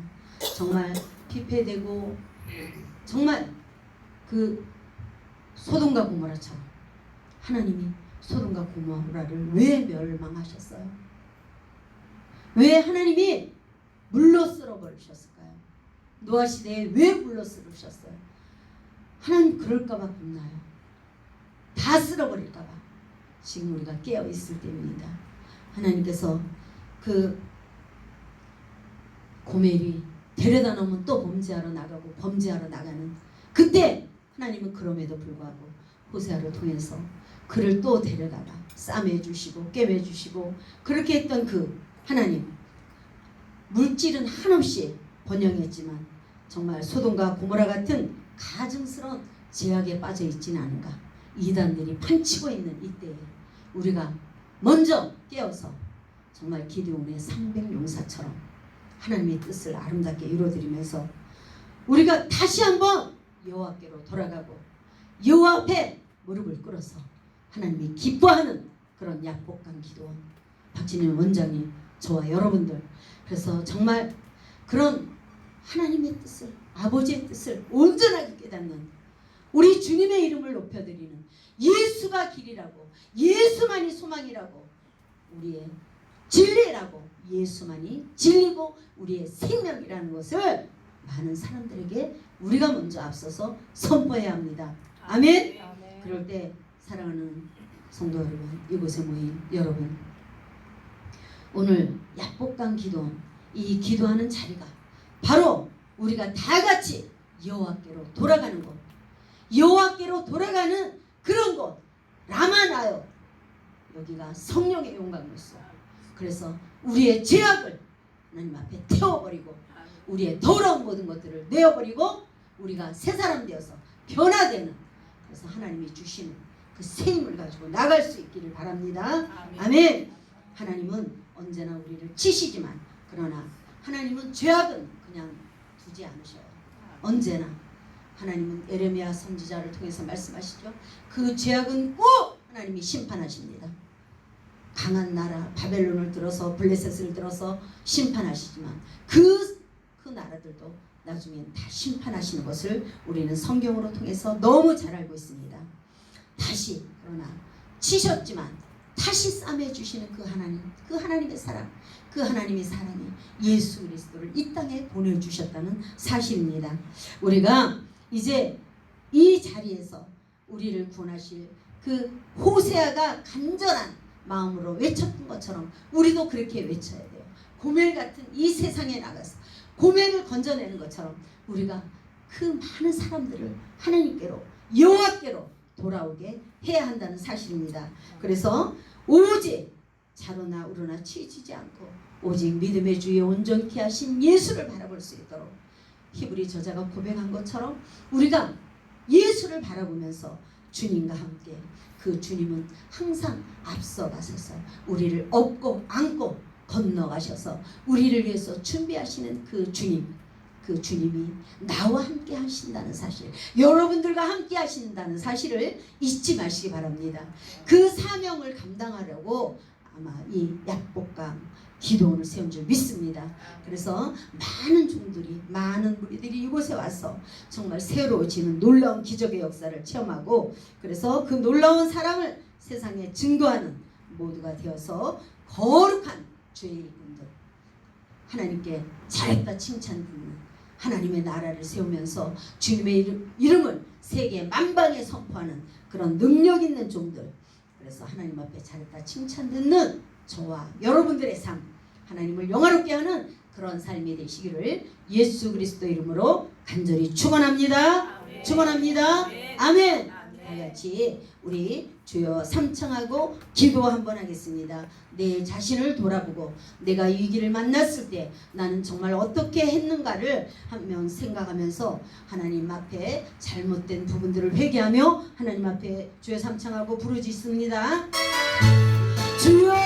정말 피폐되고 정말 그 소돔과 고모라처럼 하나님이 소돔과 고모라를 왜 멸망하셨어요? 왜 하나님이 물로 쓸어버리셨을까요? 노아 시대에 왜 물로 쓸으셨어요? 하나님 그럴까봐 겁나요. 다 쓸어버릴까봐. 지금 우리가 깨어 있을 때입니다. 하나님께서 그 고멜이 데려다 놓으면 또 범죄하러 나가고 범죄하러 나가는 그때 하나님은 그럼에도 불구하고 호세아를 통해서 그를 또 데려다가 싸매주시고 꿰매주시고 그렇게 했던 그 하나님 물질은 한없이 번영했지만 정말 소돔과 고모라 같은 가증스러운 제약에 빠져 있지는 않은가. 이단들이 판치고 있는 이때에 우리가 먼저 깨어서 정말 기드온의 300용사처럼 하나님의 뜻을 아름답게 이루어드리면서 우리가 다시 한번 여호와께로 돌아가고 여호와 앞에 무릎을 꿇어서 하나님이 기뻐하는 그런 약복강 기도원 박진일 원장님 저와 여러분들 그래서 정말 그런 하나님의 뜻을 아버지의 뜻을 온전하게 깨닫는 우리 주님의 이름을 높여드리는 예수가 길이라고 예수만이 소망이라고 우리의 진리라고 예수만이 진리고 우리의 생명이라는 것을 많은 사람들에게 우리가 먼저 앞서서 선포해야 합니다. 아멘. 그럴 때 사랑하는 성도 여러분 이곳에 모인 여러분 오늘 약복강 기도원 이 기도하는 자리가 바로 우리가 다 같이 여호와께로 돌아가는 곳 여호와께로 돌아가는 그런 곳 라마나요 여기가 성령의 용광로서 그래서 우리의 죄악을 하나님 앞에 태워버리고 우리의 더러운 모든 것들을 내어버리고 우리가 새 사람 되어서 변화되는 그래서 하나님이 주시는 그 새 힘을 가지고 나갈 수 있기를 바랍니다. 아멘. 하나님은 언제나 우리를 치시지만 그러나 하나님은 죄악은 그냥 두지 않으셔요. 언제나 하나님은 에레미야 선지자를 통해서 말씀하시죠. 그 죄악은 꼭 하나님이 심판하십니다. 강한 나라 바벨론을 들어서 블레셋을 들어서 심판하시지만 그 나라들도 나중엔 다 심판하시는 것을 우리는 성경으로 통해서 너무 잘 알고 있습니다. 다시 그러나 치셨지만 다시 싸매주시는 그 하나님 그 하나님의 사랑 그 하나님의 사랑이 예수 그리스도를 이 땅에 보내주셨다는 사실입니다. 우리가 이제 이 자리에서 우리를 구원하실 그 호세아가 간절한 마음으로 외쳤던 것처럼 우리도 그렇게 외쳐야 돼요. 고멜 같은 이 세상에 나가서 고멜을 건져내는 것처럼 우리가 그 많은 사람들을 하나님께로 여호와께로 돌아오게 해야 한다는 사실입니다. 그래서 오직 자로나 우로나 치지지 않고 오직 믿음의 주에 온전케 하신 예수를 바라볼 수 있도록 히브리 저자가 고백한 것처럼 우리가 예수를 바라보면서 주님과 함께 그 주님은 항상 앞서가셔서 우리를 업고 안고 건너가셔서 우리를 위해서 준비하시는 그 주님이 나와 함께 하신다는 사실, 여러분들과 함께 하신다는 사실을 잊지 마시기 바랍니다. 그 사명을 감당하려고 아마 이 약복강 기도원을 세운 줄 믿습니다. 그래서 많은 종들이, 많은 무리들이 이곳에 와서 정말 새로워지는 놀라운 기적의 역사를 체험하고, 그래서 그 놀라운 사랑을 세상에 증거하는 모두가 되어서 거룩한 주의 일꾼들, 하나님께 잘했다 칭찬 듣는 하나님의 나라를 세우면서 주님의 이름을 세계 만방에 선포하는 그런 능력 있는 종들, 그래서 하나님 앞에 잘했다 칭찬 듣는 저와 여러분들의 삶, 하나님을 영화롭게 하는 그런 삶이 되시기를 예수 그리스도 이름으로 간절히 축원합니다. 축원합니다. 아멘. 같이 우리 주여 삼창하고 기도 한번 하겠습니다. 내 자신을 돌아보고 내가 이 위기를 만났을 때 나는 정말 어떻게 했는가를 한번 생각하면서 하나님 앞에 잘못된 부분들을 회개하며 하나님 앞에 주여 삼창하고 부르짖습니다. 주여